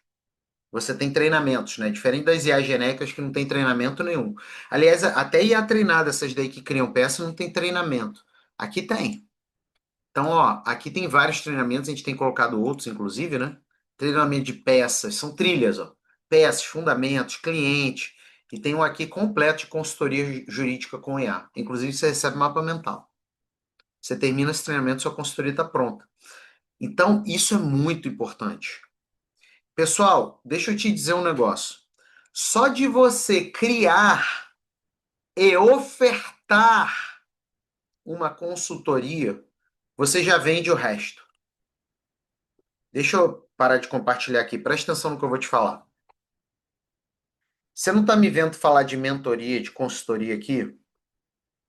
[SPEAKER 1] você tem treinamentos, né? Diferente das IA genéricas que não tem treinamento nenhum. Aliás, até IA treinada, essas daí que criam peça, não tem treinamento. Aqui tem. Então, ó, aqui tem vários treinamentos, a gente tem colocado outros, inclusive, né? Treinamento de peças, são trilhas, ó. Peças, fundamentos, cliente. E tem um aqui completo de consultoria jurídica com IA. Inclusive, você recebe mapa mental. Você termina esse treinamento, sua consultoria está pronta. Então, isso é muito importante. Pessoal, deixa eu te dizer um negócio. Só de você criar e ofertar uma consultoria, você já vende o resto. Deixa eu parar de compartilhar aqui. Presta atenção no que eu vou te falar. Você não está me vendo falar de mentoria, de consultoria aqui?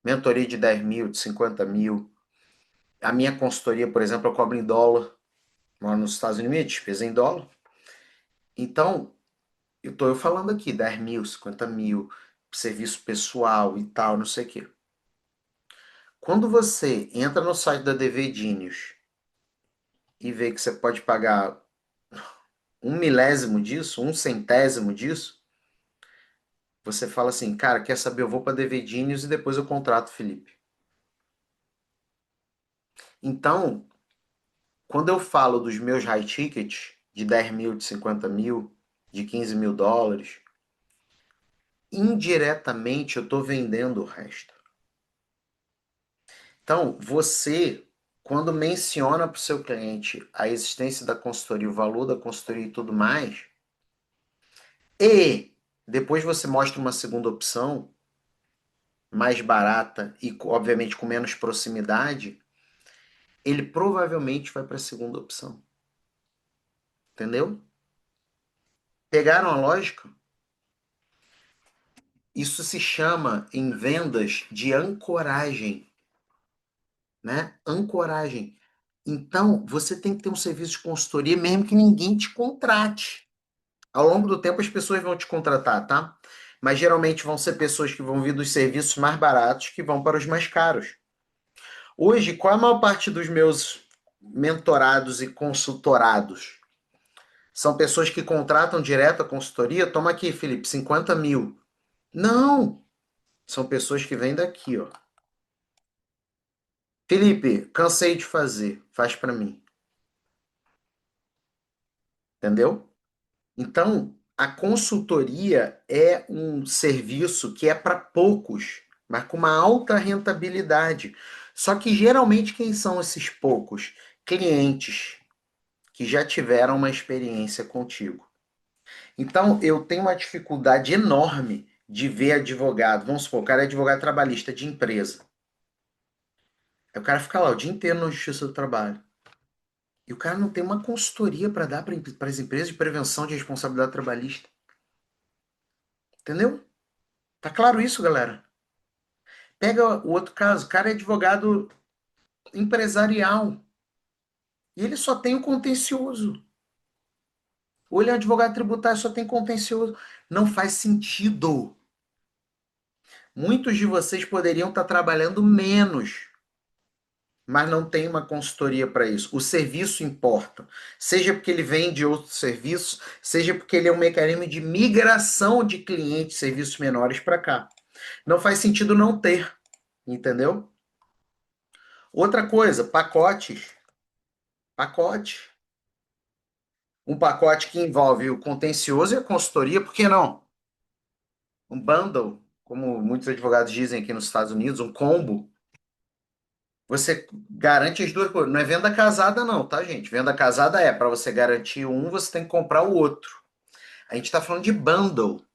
[SPEAKER 1] Mentoria de 10 mil, de 50 mil. A minha consultoria, por exemplo, eu cobro em dólar. Moro nos Estados Unidos, despesa em dólar. Então, eu estou falando aqui, 10 mil, 50 mil, serviço pessoal e tal, não sei o quê. Quando você entra no site da DV Genius e vê que você pode pagar um milésimo disso, um centésimo disso, você fala assim, cara, quer saber, eu vou para DV Genius e depois eu contrato o Felipe. Então, quando eu falo dos meus high tickets, de 10 mil, de 50 mil, de 15 mil dólares, indiretamente eu estou vendendo o resto. Então, você, quando menciona para o seu cliente a existência da consultoria, o valor da consultoria e tudo mais, e depois você mostra uma segunda opção, mais barata e, obviamente, com menos proximidade, ele provavelmente vai para a segunda opção. Entendeu? Pegaram a lógica? Isso se chama em vendas de ancoragem, né? Ancoragem. Então, você tem que ter um serviço de consultoria mesmo que ninguém te contrate. Ao longo do tempo, as pessoas vão te contratar, tá? Mas geralmente vão ser pessoas que vão vir dos serviços mais baratos que vão para os mais caros. Hoje, qual a maior parte dos meus mentorados e consultorados? São pessoas que contratam direto a consultoria. Toma aqui, Felipe, 50 mil. Não! São pessoas que vêm daqui, ó. Felipe, cansei de fazer. Faz para mim. Entendeu? Então, a consultoria é um serviço que é para poucos, mas com uma alta rentabilidade. Só que geralmente quem são esses poucos? Clientes que já tiveram uma experiência contigo. Então, eu tenho uma dificuldade enorme de ver advogado. Vamos supor, o cara é advogado trabalhista de empresa. Aí o cara fica lá o dia inteiro na Justiça do Trabalho. E o cara não tem uma consultoria para dar para as empresas de prevenção de responsabilidade trabalhista. Entendeu? Tá claro isso, galera? Pega o outro caso, o cara é advogado empresarial e ele só tem o contencioso. Ou ele é advogado tributário e só tem contencioso. Não faz sentido. Muitos de vocês poderiam estar trabalhando menos, mas não tem uma consultoria para isso. O serviço importa. Seja porque ele vende outros serviços, seja porque ele é um mecanismo de migração de clientes, serviços menores para cá. Não faz sentido não ter, entendeu? Outra coisa, pacotes. Pacote. Um pacote que envolve o contencioso e a consultoria, por que não? Um bundle, como muitos advogados dizem aqui nos Estados Unidos, um combo. Você garante as duas coisas. Não é venda casada, não, tá, gente? Venda casada é para você garantir um, você tem que comprar o outro. A gente está falando de bundle.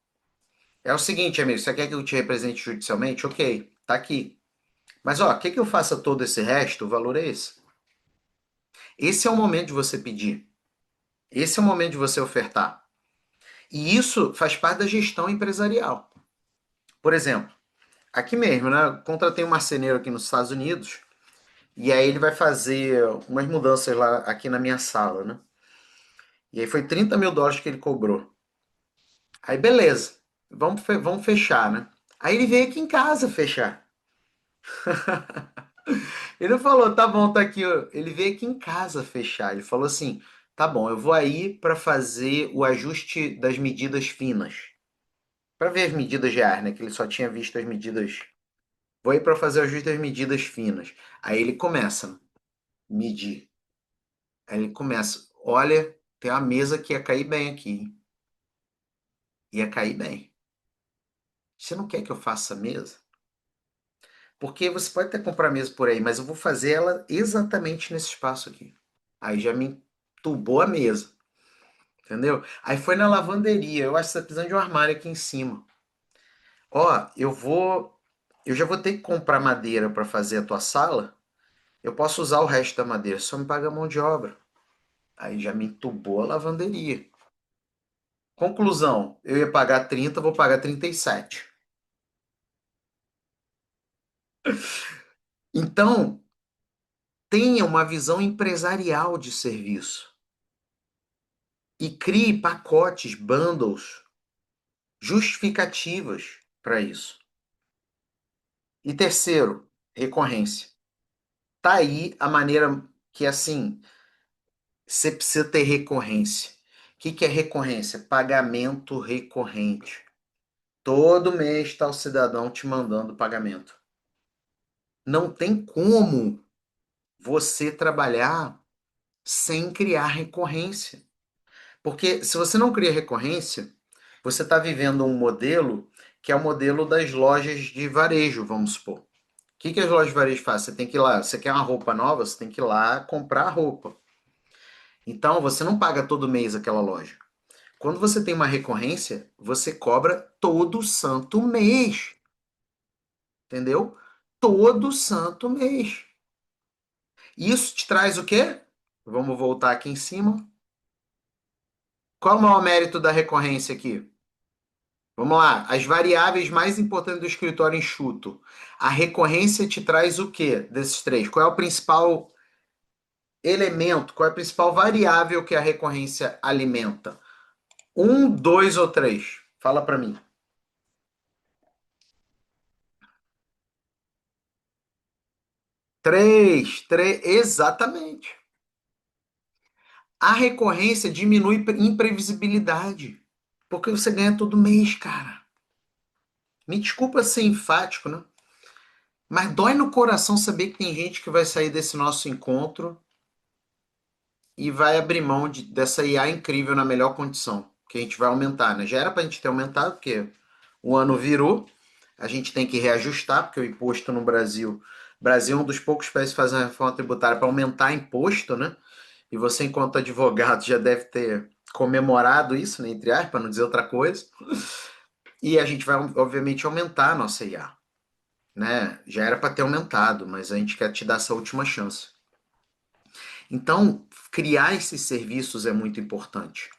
[SPEAKER 1] É o seguinte, amigo, você quer que eu te represente judicialmente? Ok, tá aqui. Mas, ó, quer que eu faça todo esse resto? O valor é esse. Esse é o momento de você pedir. Esse é o momento de você ofertar. E isso faz parte da gestão empresarial. Por exemplo, aqui mesmo, né? Contratei um marceneiro aqui nos Estados Unidos e aí ele vai fazer umas mudanças lá aqui na minha sala, né? E aí foi US$ 30.000 que ele cobrou. Aí beleza, vamos fechar, né? Aí ele veio aqui em casa fechar. Ele não falou, tá bom, tá aqui. Ó. Ele veio aqui em casa fechar. Ele falou assim, tá bom, eu vou aí para fazer o ajuste das medidas finas. Para ver as medidas reais, né? Que ele só tinha visto as medidas. Vou aí para fazer o ajuste das medidas finas. Aí ele começa a medir. Aí ele começa, olha, tem uma mesa que ia cair bem aqui, hein? Ia cair bem. Você não quer que eu faça a mesa? Porque você pode até comprar a mesa por aí, mas eu vou fazer ela exatamente nesse espaço aqui. Aí já me entubou a mesa, entendeu? Aí foi na lavanderia. Eu acho que você tá precisando de um armário aqui em cima. Ó, eu já vou ter que comprar madeira para fazer a tua sala. Eu posso usar o resto da madeira, só me paga a mão de obra. Aí já me entubou a lavanderia. Conclusão, eu ia pagar 30, vou pagar 37. Então, tenha uma visão empresarial de serviço e crie pacotes, bundles, justificativas para isso. E terceiro, recorrência. Tá aí a maneira que assim, você precisa ter recorrência. O que que é recorrência? Pagamento recorrente. Todo mês está o cidadão te mandando pagamento. Não tem como você trabalhar sem criar recorrência. Porque se você não cria recorrência, você está vivendo um modelo que é o modelo das lojas de varejo, vamos supor. O que, que as lojas de varejo fazem? Você tem que ir lá, você quer uma roupa nova, você tem que ir lá comprar a roupa. Então você não paga todo mês aquela loja. Quando você tem uma recorrência, você cobra todo santo mês, entendeu? Todo santo mês. Isso te traz o quê? Vamos voltar aqui em cima. Qual é o maior mérito da recorrência aqui? Vamos lá, as variáveis mais importantes do escritório enxuto. A recorrência te traz o quê desses três? Qual é o principal elemento, qual é a principal variável que a recorrência alimenta? Um, dois ou três? Fala para mim. Três, exatamente. A recorrência diminui imprevisibilidade, porque você ganha todo mês, cara. Me desculpa ser enfático, né? Mas dói no coração saber que tem gente que vai sair desse nosso encontro e vai abrir mão dessa IA incrível na melhor condição, que a gente vai aumentar, né? Já era para a gente ter aumentado, porque o ano virou, a gente tem que reajustar, porque o imposto no Brasil. Brasil é um dos poucos países que faz uma reforma tributária para aumentar imposto, né? E você, enquanto advogado, já deve ter comemorado isso, né? Entre aspas, para não dizer outra coisa. E a gente vai, obviamente, aumentar a nossa IA, né? Já era para ter aumentado, mas a gente quer te dar essa última chance. Então, criar esses serviços é muito importante.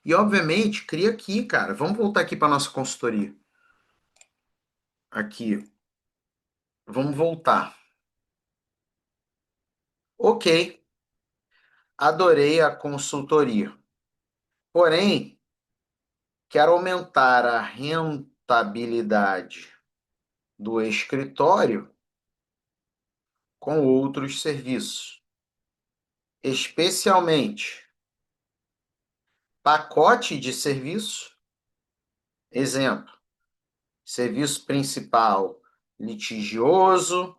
[SPEAKER 1] E, obviamente, cria aqui, cara. Vamos voltar aqui para nossa consultoria. Aqui, vamos voltar. Ok, adorei a consultoria. Porém, quero aumentar a rentabilidade do escritório com outros serviços, especialmente pacote de serviço, exemplo, serviço principal litigioso,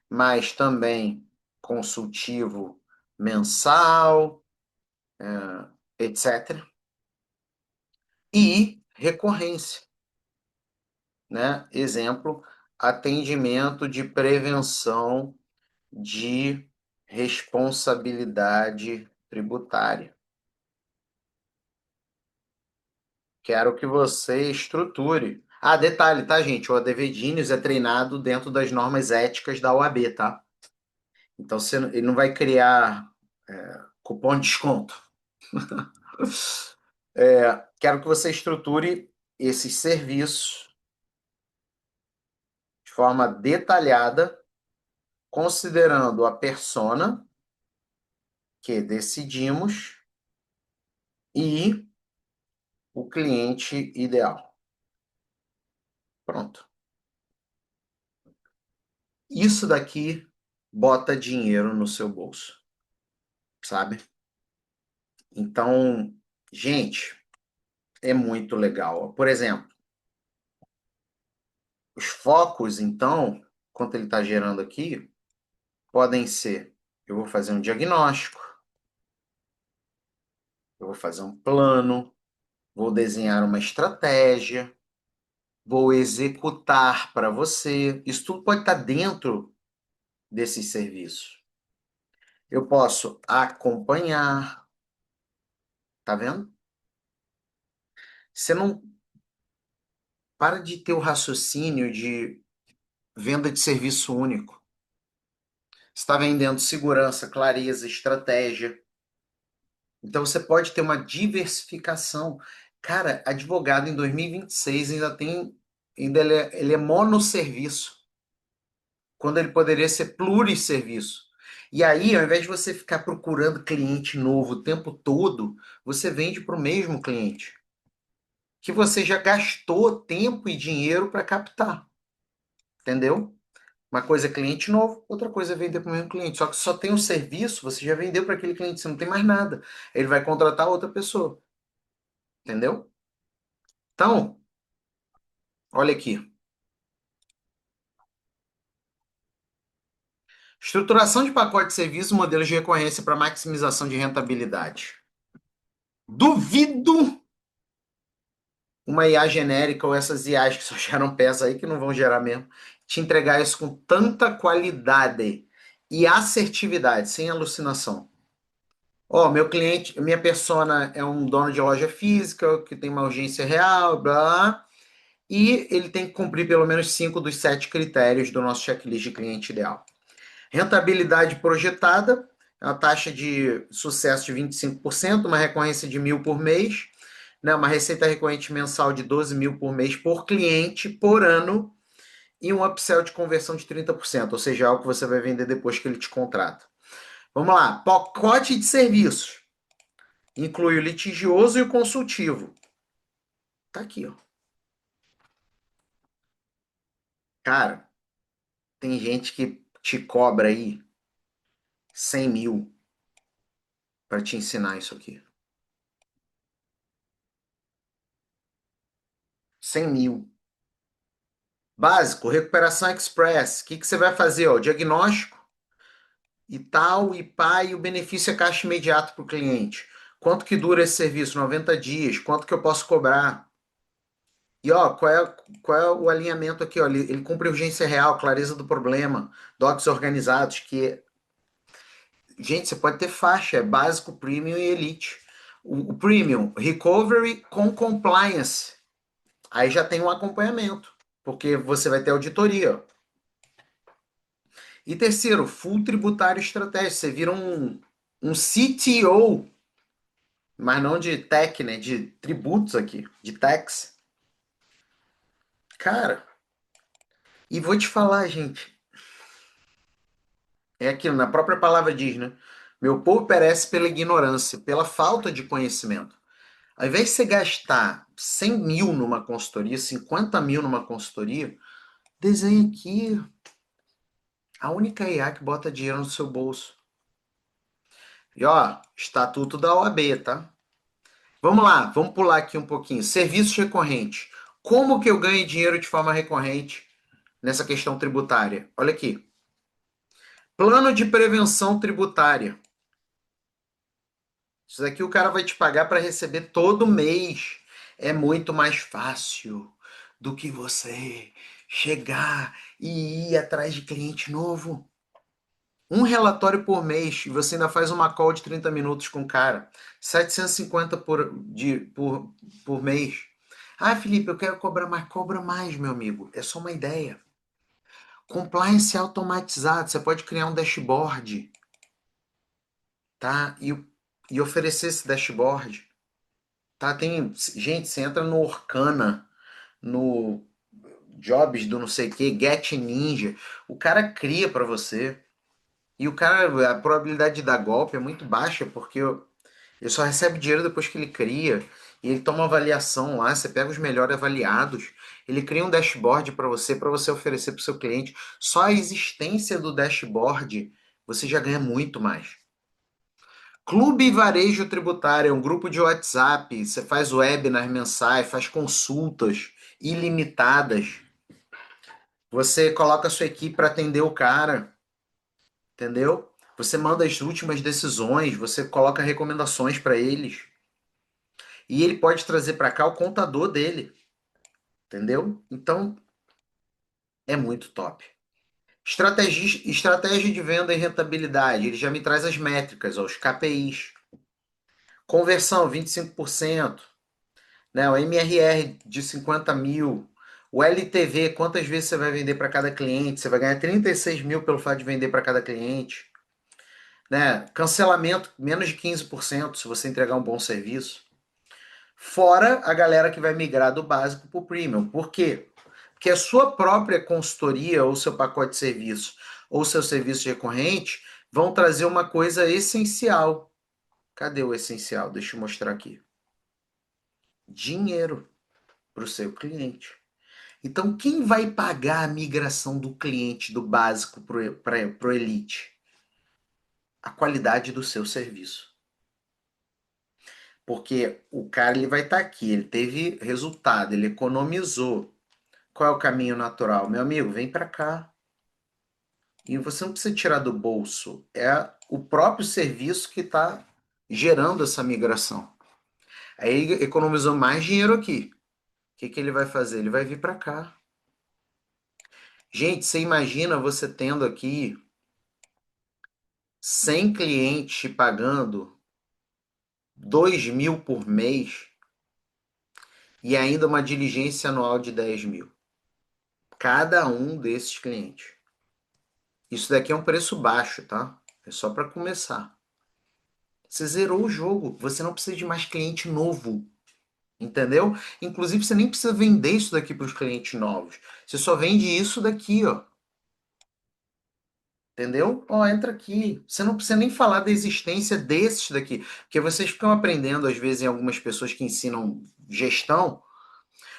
[SPEAKER 1] mas também consultivo mensal, etc. E recorrência, né? Exemplo, atendimento de prevenção de responsabilidade tributária. Quero que você estruture. Ah, detalhe, tá, gente? O ADV Genius é treinado dentro das normas éticas da OAB, tá? Então ele não vai criar cupom de desconto. Quero que você estruture esses serviços de forma detalhada, considerando a persona que decidimos e o cliente ideal. Pronto. Isso daqui bota dinheiro no seu bolso, sabe? Então, gente, é muito legal. Por exemplo, os focos, então, quanto ele está gerando aqui, podem ser: eu vou fazer um diagnóstico, eu vou fazer um plano, vou desenhar uma estratégia, vou executar para você. Isso tudo pode estar dentro desses serviços. Eu posso acompanhar, tá vendo? Você não para de ter o raciocínio de venda de serviço único. Você está vendendo segurança, clareza, estratégia. Então você pode ter uma diversificação. Cara, advogado em 2026 ainda tem, ainda ele é monosserviço, quando ele poderia ser plurisserviço. E aí, ao invés de você ficar procurando cliente novo o tempo todo, você vende para o mesmo cliente, que você já gastou tempo e dinheiro para captar. Entendeu? Uma coisa é cliente novo, outra coisa é vender para o mesmo cliente. Só que só tem um serviço, você já vendeu para aquele cliente, você não tem mais nada. Ele vai contratar outra pessoa. Entendeu? Então, olha aqui. Estruturação de pacote de serviço, modelos de recorrência para maximização de rentabilidade. Duvido uma IA genérica ou essas IAs que só geram peça aí, que não vão gerar mesmo, te entregar isso com tanta qualidade e assertividade, sem alucinação. Ó, meu cliente, minha persona é um dono de loja física que tem uma urgência real, blá, e ele tem que cumprir pelo menos 5 dos 7 critérios do nosso checklist de cliente ideal. Rentabilidade projetada, a taxa de sucesso de 25%, uma recorrência de 1.000 por mês, né, uma receita recorrente mensal de 12 mil por mês por cliente, por ano, e um upsell de conversão de 30%, ou seja, algo que você vai vender depois que ele te contrata. Vamos lá, pacote de serviços. Inclui o litigioso e o consultivo. Tá aqui, ó. Cara, tem gente que te cobra aí 100 mil para te ensinar isso aqui. 100 mil. Básico, recuperação express. O que que você vai fazer? Ó, diagnóstico e tal, e pá, e o benefício é caixa imediato para o cliente. Quanto que dura esse serviço? 90 dias. Quanto que eu posso cobrar? E ó, qual é o alinhamento aqui? Ó? Ele cumpre urgência real, clareza do problema, docs organizados, que gente, você pode ter faixa, é básico, premium e elite. O premium, recovery com compliance. Aí já tem um acompanhamento, porque você vai ter auditoria. E terceiro, full tributário estratégico. Você vira um CTO, mas não de tech, né? De tributos aqui, de tax. Cara, e vou te falar, gente, é aquilo, na própria palavra diz, né? Meu povo perece pela ignorância, pela falta de conhecimento. Ao invés de você gastar 100 mil numa consultoria, 50 mil numa consultoria, desenhe aqui, A única IA que bota dinheiro no seu bolso. E ó, estatuto da OAB, tá? Vamos lá, vamos pular aqui um pouquinho. Serviços recorrentes. Como que eu ganho dinheiro de forma recorrente nessa questão tributária? Olha aqui. Plano de prevenção tributária. Isso daqui o cara vai te pagar para receber todo mês. É muito mais fácil do que você chegar e ir atrás de cliente novo. Um relatório por mês e você ainda faz uma call de 30 minutos com o cara. 750 por mês. Ah, Felipe, eu quero cobrar mais. Cobra mais, meu amigo. É só uma ideia. Compliance automatizado. Você pode criar um dashboard, tá? E oferecer esse dashboard. Tá? Gente, você entra no Orkana, no Jobs do não sei o que, Get Ninja. O cara cria para você. E o cara, a probabilidade de dar golpe é muito baixa, porque ele só recebe dinheiro depois que ele cria. E ele toma avaliação lá, você pega os melhores avaliados, ele cria um dashboard para você oferecer para o seu cliente. Só a existência do dashboard você já ganha muito mais. Clube Varejo Tributário é um grupo de WhatsApp. Você faz webinars mensais, faz consultas ilimitadas. Você coloca a sua equipe para atender o cara, entendeu? Você manda as últimas decisões, você coloca recomendações para eles. E ele pode trazer para cá o contador dele, entendeu? Então é muito top. Estratégia de venda e rentabilidade. Ele já me traz as métricas, ó, os KPIs. Conversão, 25%. Né? O MRR de 50 mil. O LTV, quantas vezes você vai vender para cada cliente? Você vai ganhar 36 mil pelo fato de vender para cada cliente. Né? Cancelamento, menos de 15% se você entregar um bom serviço. Fora a galera que vai migrar do básico para o premium. Por quê? Porque a sua própria consultoria, ou seu pacote de serviço, ou seu serviço recorrente, vão trazer uma coisa essencial. Cadê o essencial? Deixa eu mostrar aqui. Dinheiro para o seu cliente. Então, quem vai pagar a migração do cliente do básico para o Elite? A qualidade do seu serviço. Porque o cara ele vai estar aqui, ele teve resultado, ele economizou. Qual é o caminho natural? Meu amigo, vem para cá. E você não precisa tirar do bolso. É o próprio serviço que está gerando essa migração. Aí ele economizou mais dinheiro aqui. O que ele vai fazer? Ele vai vir para cá. Gente, você imagina você tendo aqui 100 clientes te pagando 2 mil por mês e ainda uma diligência anual de 10 mil. Cada um desses clientes. Isso daqui é um preço baixo, tá? É só para começar. Você zerou o jogo. Você não precisa de mais cliente novo. Entendeu? Inclusive, você nem precisa vender isso daqui para os clientes novos. Você só vende isso daqui, ó. Entendeu? Ó, entra aqui. Você não precisa nem falar da existência desses daqui. Porque vocês ficam aprendendo, às vezes, em algumas pessoas que ensinam gestão.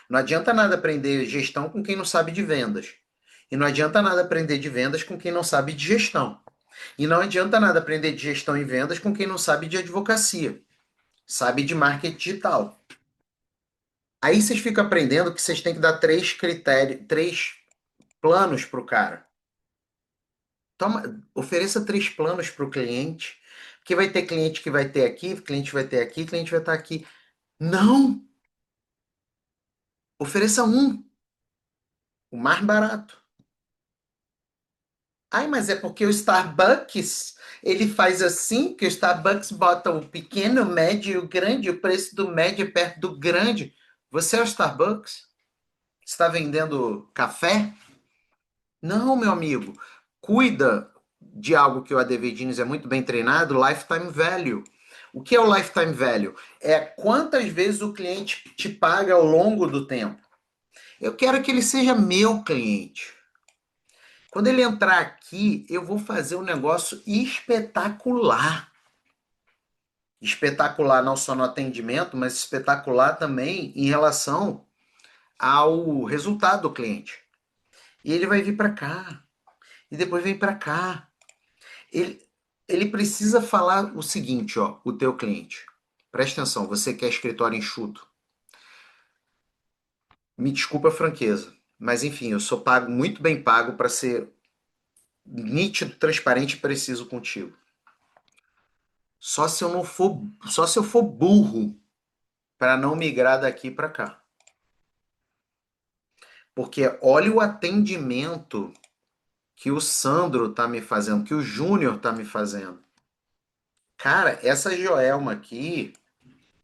[SPEAKER 1] Não adianta nada aprender gestão com quem não sabe de vendas. E não adianta nada aprender de vendas com quem não sabe de gestão. E não adianta nada aprender de gestão e vendas com quem não sabe de advocacia. Sabe de marketing digital. Aí vocês ficam aprendendo que vocês têm que dar três critérios, três planos para o cara. Toma, ofereça três planos para o cliente, que vai ter cliente que vai ter aqui, cliente vai ter aqui, cliente vai estar aqui. Não! Ofereça um, o mais barato. Ai, mas é porque o Starbucks, ele faz assim, que o Starbucks bota o pequeno, o médio e o grande, o preço do médio é perto do grande. Você é o Starbucks? Está vendendo café? Não, meu amigo. Cuida de algo que o ADV Diniz é muito bem treinado, lifetime value. O que é o lifetime value? É quantas vezes o cliente te paga ao longo do tempo. Eu quero que ele seja meu cliente. Quando ele entrar aqui, eu vou fazer um negócio espetacular. Espetacular não só no atendimento, mas espetacular também em relação ao resultado do cliente. E ele vai vir para cá. e depois vem para cá. Ele, ele precisa falar o seguinte, ó, o teu cliente. Presta atenção, você quer escritório enxuto. Me desculpa a franqueza, mas enfim, eu sou pago muito bem pago para ser nítido, transparente e preciso contigo. Só se eu for burro para não migrar daqui para cá. Porque olha o atendimento que o Sandro tá me fazendo, que o Júnior tá me fazendo. Cara, essa Joelma aqui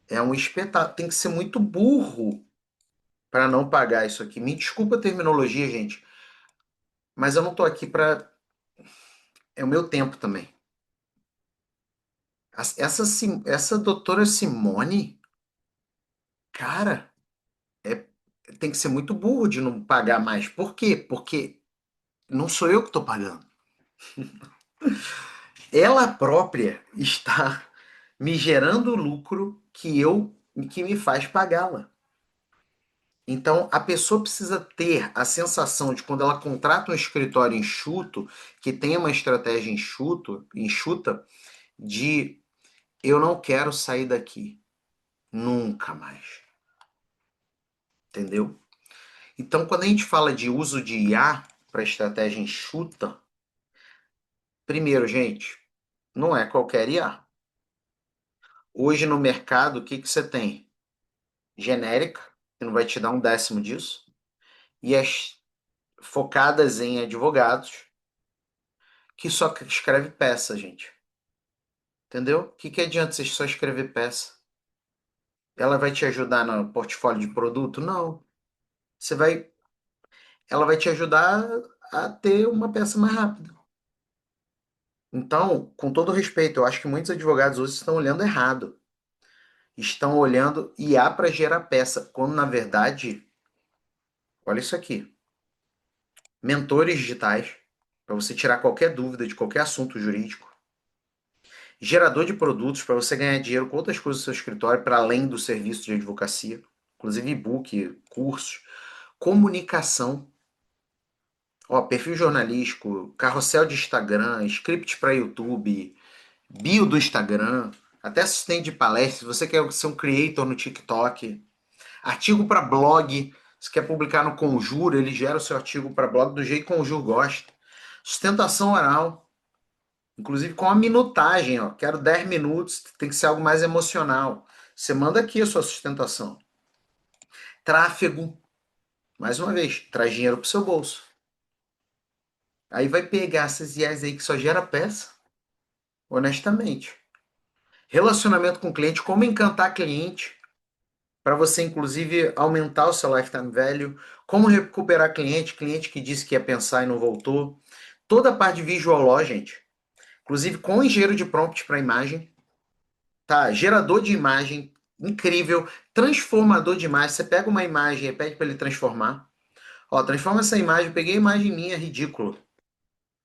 [SPEAKER 1] é um espetáculo. Tem que ser muito burro para não pagar isso aqui. Me desculpa a terminologia, gente, mas eu não tô aqui para. É o meu tempo também. Essa doutora Simone, cara, é, tem que ser muito burro de não pagar mais. Por quê? Porque não sou eu que estou pagando. Ela própria está me gerando lucro que me faz pagá-la. Então, a pessoa precisa ter a sensação de quando ela contrata um escritório enxuto, que tem uma estratégia enxuta, de eu não quero sair daqui nunca mais. Entendeu? Então, quando a gente fala de uso de IA para estratégia enxuta, primeiro, gente, não é qualquer IA. Hoje no mercado, o que que você tem? Genérica, que não vai te dar um décimo disso, e as focadas em advogados, que só escreve peça, gente. Entendeu? O que que adianta você só escrever peça? Ela vai te ajudar no portfólio de produto? Não. Você vai, ela vai te ajudar a ter uma peça mais rápida. Então, com todo respeito, eu acho que muitos advogados hoje estão olhando errado. Estão olhando IA para gerar peça, quando na verdade, olha isso aqui. Mentores digitais, para você tirar qualquer dúvida de qualquer assunto jurídico. Gerador de produtos para você ganhar dinheiro com outras coisas do seu escritório, para além do serviço de advocacia, inclusive e-book, cursos. Comunicação, ó, perfil jornalístico, carrossel de Instagram, script para YouTube, bio do Instagram, até assistente de palestra, se você quer ser um creator no TikTok, artigo para blog, se quer publicar no Conjuro, ele gera o seu artigo para blog do jeito que o Conjuro gosta. Sustentação oral, inclusive com a minutagem, ó, quero 10 minutos, tem que ser algo mais emocional. Você manda aqui a sua sustentação. Tráfego, mais uma vez, traz dinheiro para o seu bolso. Aí vai pegar essas IAs aí que só gera peça, honestamente. Relacionamento com cliente, como encantar cliente, para você inclusive aumentar o seu lifetime value, como recuperar cliente, cliente que disse que ia pensar e não voltou. Toda a parte de visual law, gente, inclusive com engenheiro de prompt para imagem, tá? Gerador de imagem, incrível, transformador de imagem. Você pega uma imagem e pede para ele transformar. Ó, transforma essa imagem, eu peguei a imagem minha, ridículo.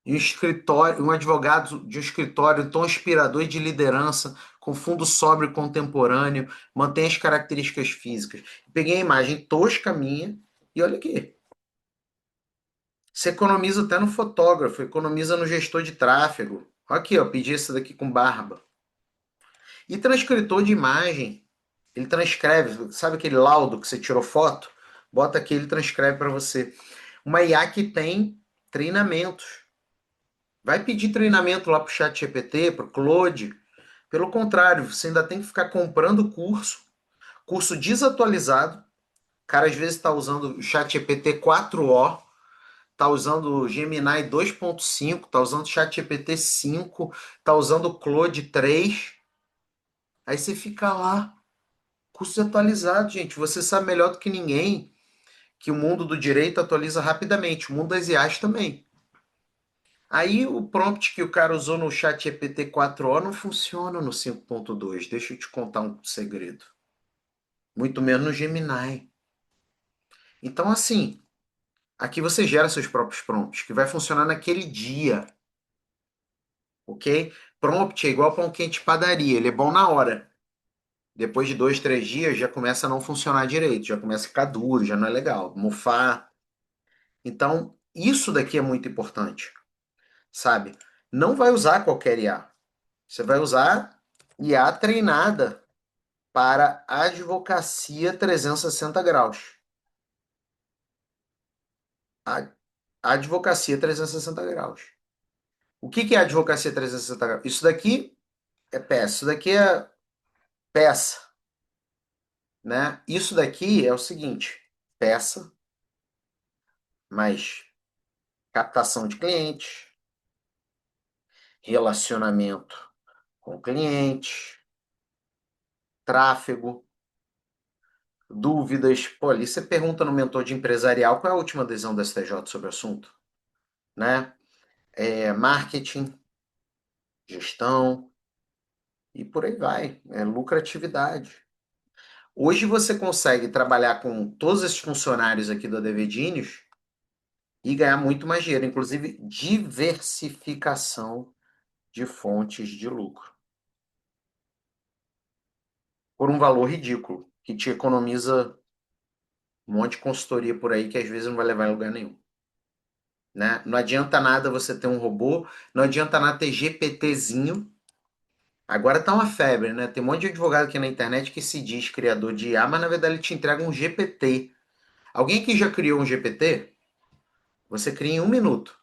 [SPEAKER 1] E um escritório, um advogado de um escritório tão inspirador e de liderança, com fundo sóbrio e contemporâneo, mantém as características físicas. Peguei a imagem tosca minha e olha aqui. Você economiza até no fotógrafo, economiza no gestor de tráfego. Aqui, ó, pedi esse daqui com barba. E transcritor de imagem, ele transcreve, sabe aquele laudo que você tirou foto? Bota aqui, ele transcreve para você. Uma IA que tem treinamentos. Vai pedir treinamento lá para o chat GPT, para o Claude. Pelo contrário, você ainda tem que ficar comprando curso desatualizado. O cara às vezes está usando o chat GPT 4O, está usando o Gemini 2.5, está usando o chat GPT 5, está usando o Claude 3. Aí você fica lá, curso atualizado, gente. Você sabe melhor do que ninguém que o mundo do direito atualiza rapidamente, o mundo das IAs também. Aí o prompt que o cara usou no chat GPT 4o não funciona no 5.2. Deixa eu te contar um segredo. Muito menos no Gemini. Então, assim, aqui você gera seus próprios prompts, que vai funcionar naquele dia, ok? Prompt é igual pão quente de padaria, ele é bom na hora. Depois de 2, 3 dias já começa a não funcionar direito, já começa a ficar duro, já não é legal, mofar. Então, isso daqui é muito importante. sabe? Não vai usar qualquer IA. Você vai usar IA treinada para advocacia 360 graus. A advocacia 360 graus. O que que é advocacia 360 graus? Isso daqui é peça, isso daqui é peça, né? Isso daqui é o seguinte, peça, mais captação de clientes, relacionamento com clientes, tráfego, dúvidas. Pô, ali você pergunta no mentor de empresarial qual é a última decisão da STJ sobre o assunto, né? Marketing, gestão e por aí vai. É lucratividade. Hoje você consegue trabalhar com todos esses funcionários aqui do ADV e ganhar muito mais dinheiro, inclusive diversificação de fontes de lucro, por um valor ridículo, que te economiza um monte de consultoria por aí que às vezes não vai levar em lugar nenhum. Né? Não adianta nada você ter um robô, não adianta nada ter GPTzinho. Agora tá uma febre, né? Tem um monte de advogado aqui na internet que se diz criador de IA, mas na verdade ele te entrega um GPT. Alguém que já criou um GPT, você cria em um minuto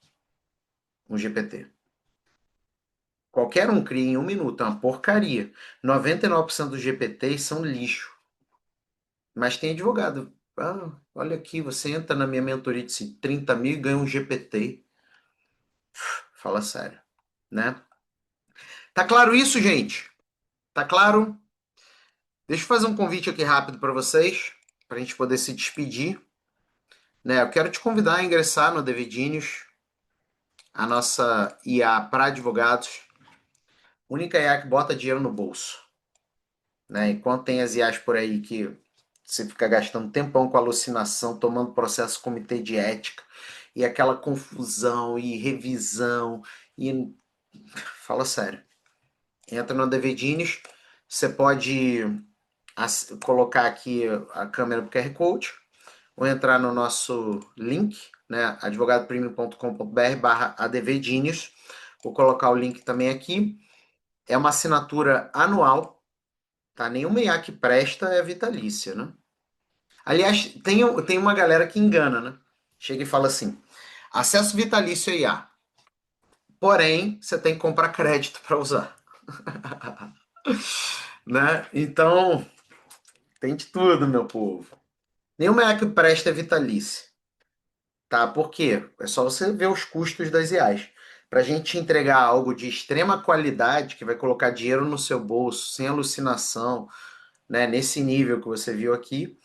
[SPEAKER 1] um GPT. Qualquer um cria em um minuto, é uma porcaria. 99% dos GPTs são lixo. Mas tem advogado. Ah, olha aqui, você entra na minha mentoria de 30 mil e ganha um GPT. Fala sério, né? Tá claro isso, gente? Tá claro? Deixa eu fazer um convite aqui rápido para vocês, para a gente poder se despedir. Né? Eu quero te convidar a ingressar no Devidinhos, a nossa IA para advogados, única IA que bota dinheiro no bolso. Né? Enquanto tem as IAs por aí que você fica gastando tempão com alucinação, tomando processo comitê de ética, e aquela confusão e revisão, e fala sério. Entra no Devidinhos, você pode colocar aqui a câmera do QR Code, ou entrar no nosso link, né, advogadopremium.com.br/advdinios. Vou colocar o link também aqui. É uma assinatura anual, tá? Nenhuma IA que presta é vitalícia, né? Aliás, tem uma galera que engana, né? Chega e fala assim: acesso vitalício a IA. Porém, você tem que comprar crédito para usar. Né? Então, tem de tudo, meu povo. Nenhuma IA que presta é vitalícia. Tá? Por quê? É só você ver os custos das IAs. Para a gente entregar algo de extrema qualidade, que vai colocar dinheiro no seu bolso, sem alucinação, né? Nesse nível que você viu aqui,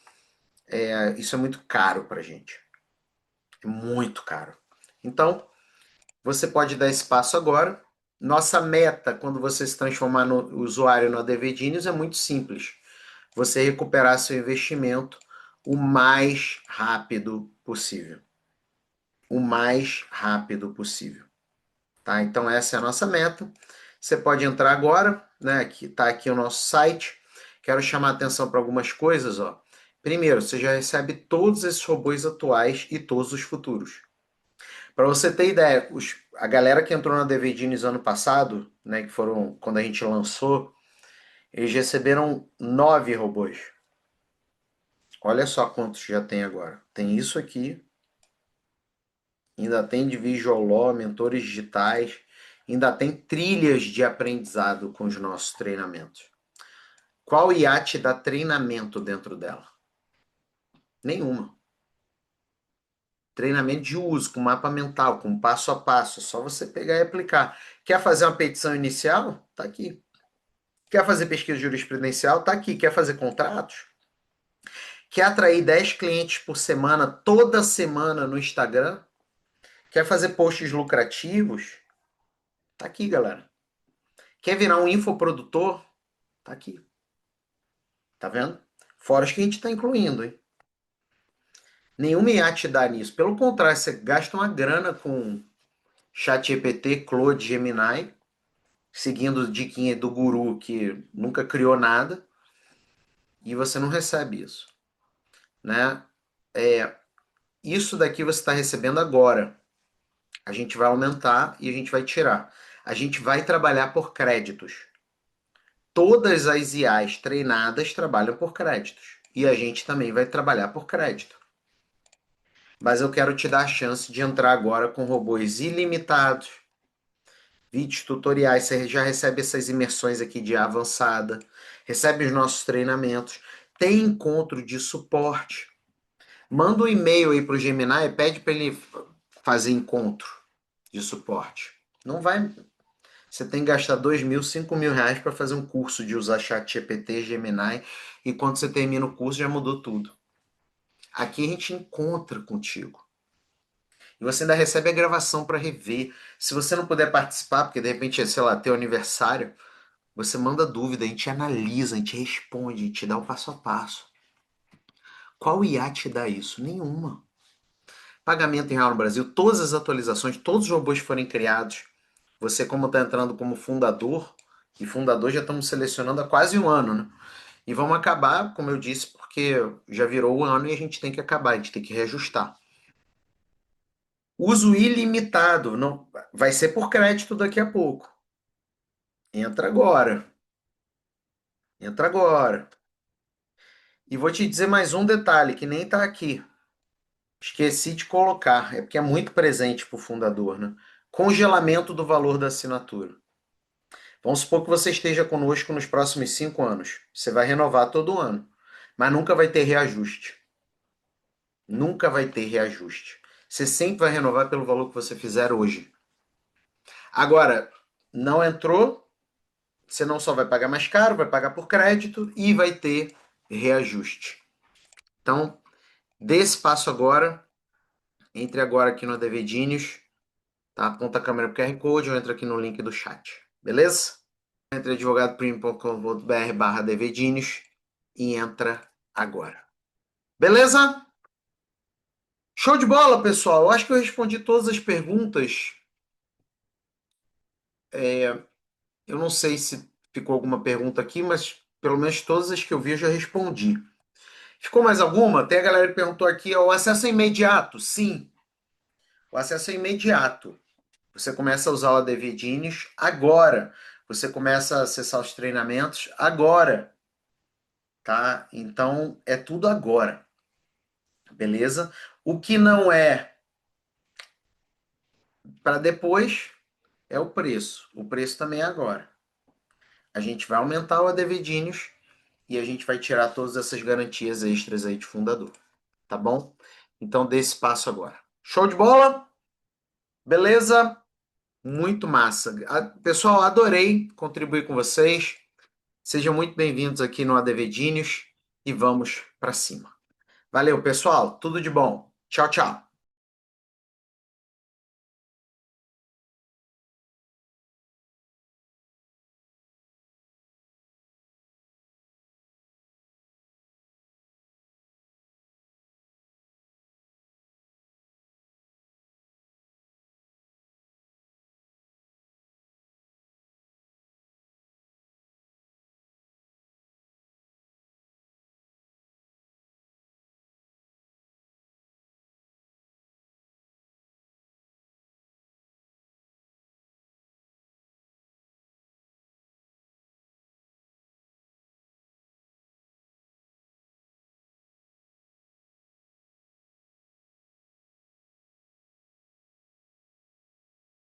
[SPEAKER 1] isso é muito caro para a gente. É muito caro. Então, você pode dar esse passo agora. Nossa meta, quando você se transformar no usuário no ADV é muito simples. Você recuperar seu investimento o mais rápido possível. O mais rápido possível. Tá? Então essa é a nossa meta. Você pode entrar agora, né? Aqui está aqui o nosso site. Quero chamar a atenção para algumas coisas, ó. Primeiro, você já recebe todos esses robôs atuais e todos os futuros. Para você ter ideia, a galera que entrou na DVDs ano passado, né, que foram quando a gente lançou, eles receberam 9 robôs. Olha só quantos já tem agora. Tem isso aqui, ainda tem de Visual Law, mentores digitais, ainda tem trilhas de aprendizado com os nossos treinamentos. Qual IA te dá treinamento dentro dela? Nenhuma. Treinamento de uso, com mapa mental, com passo a passo. É só você pegar e aplicar. Quer fazer uma petição inicial? Tá aqui. Quer fazer pesquisa jurisprudencial? Tá aqui. Quer fazer contratos? Quer atrair 10 clientes por semana, toda semana no Instagram? Quer fazer posts lucrativos? Tá aqui, galera. Quer virar um infoprodutor? Tá aqui. Tá vendo? Fora os que a gente está incluindo, hein? Nenhuma IA te dá nisso. Pelo contrário, você gasta uma grana com ChatGPT, Claude, Gemini, seguindo diquinha do guru que nunca criou nada, e você não recebe isso, né? Isso daqui você está recebendo agora. A gente vai aumentar e a gente vai tirar. A gente vai trabalhar por créditos. Todas as IAs treinadas trabalham por créditos. E a gente também vai trabalhar por crédito. Mas eu quero te dar a chance de entrar agora com robôs ilimitados, vídeos tutoriais. Você já recebe essas imersões aqui de IA avançada, recebe os nossos treinamentos, tem encontro de suporte. Manda um e-mail aí para o Gemini e pede para ele fazer encontro de suporte. Não vai. Você tem que gastar 2.000, 5.000 reais para fazer um curso de usar ChatGPT, Gemini, e quando você termina o curso já mudou tudo. Aqui a gente encontra contigo. E você ainda recebe a gravação para rever. Se você não puder participar, porque de repente é, sei lá, teu aniversário, você manda dúvida, a gente analisa, a gente responde, a gente dá o passo a passo. Qual IA te dá isso? Nenhuma. Pagamento em real no Brasil, todas as atualizações, todos os robôs que forem criados, você como está entrando como fundador, e fundador já estamos selecionando há quase um ano, né? E vamos acabar, como eu disse, porque já virou o ano e a gente tem que acabar, a gente tem que reajustar. Uso ilimitado, não vai ser por crédito daqui a pouco. Entra agora. Entra agora. E vou te dizer mais um detalhe que nem está aqui. Esqueci de colocar, é porque é muito presente para o fundador, né? Congelamento do valor da assinatura. Vamos supor que você esteja conosco nos próximos 5 anos. Você vai renovar todo ano, mas nunca vai ter reajuste. Nunca vai ter reajuste. Você sempre vai renovar pelo valor que você fizer hoje. Agora, não entrou, você não só vai pagar mais caro, vai pagar por crédito e vai ter reajuste. Então, dê esse passo agora. Entre agora aqui no ADVDinhos, tá? Aponta a câmera pro QR Code ou entra aqui no link do chat. Beleza? Entre advogadoprimo.com.br/ADVDinhos e entra agora. Beleza? Show de bola, pessoal. Eu acho que eu respondi todas as perguntas. Eu não sei se ficou alguma pergunta aqui, mas pelo menos todas as que eu vi eu já respondi. Ficou mais alguma? Tem a galera que perguntou aqui, ó, o acesso é imediato? Sim, o acesso é imediato. Você começa a usar o ADVDinhos agora. Você começa a acessar os treinamentos agora, tá? Então é tudo agora, beleza? O que não é para depois é o preço. O preço também é agora. A gente vai aumentar o ADVDinhos e a gente vai tirar todas essas garantias extras aí de fundador, tá bom? Então dê esse passo agora. Show de bola? Beleza? Muito massa. Pessoal, adorei contribuir com vocês. Sejam muito bem-vindos aqui no ADVDinhos e vamos para cima. Valeu, pessoal. Tudo de bom. Tchau, tchau.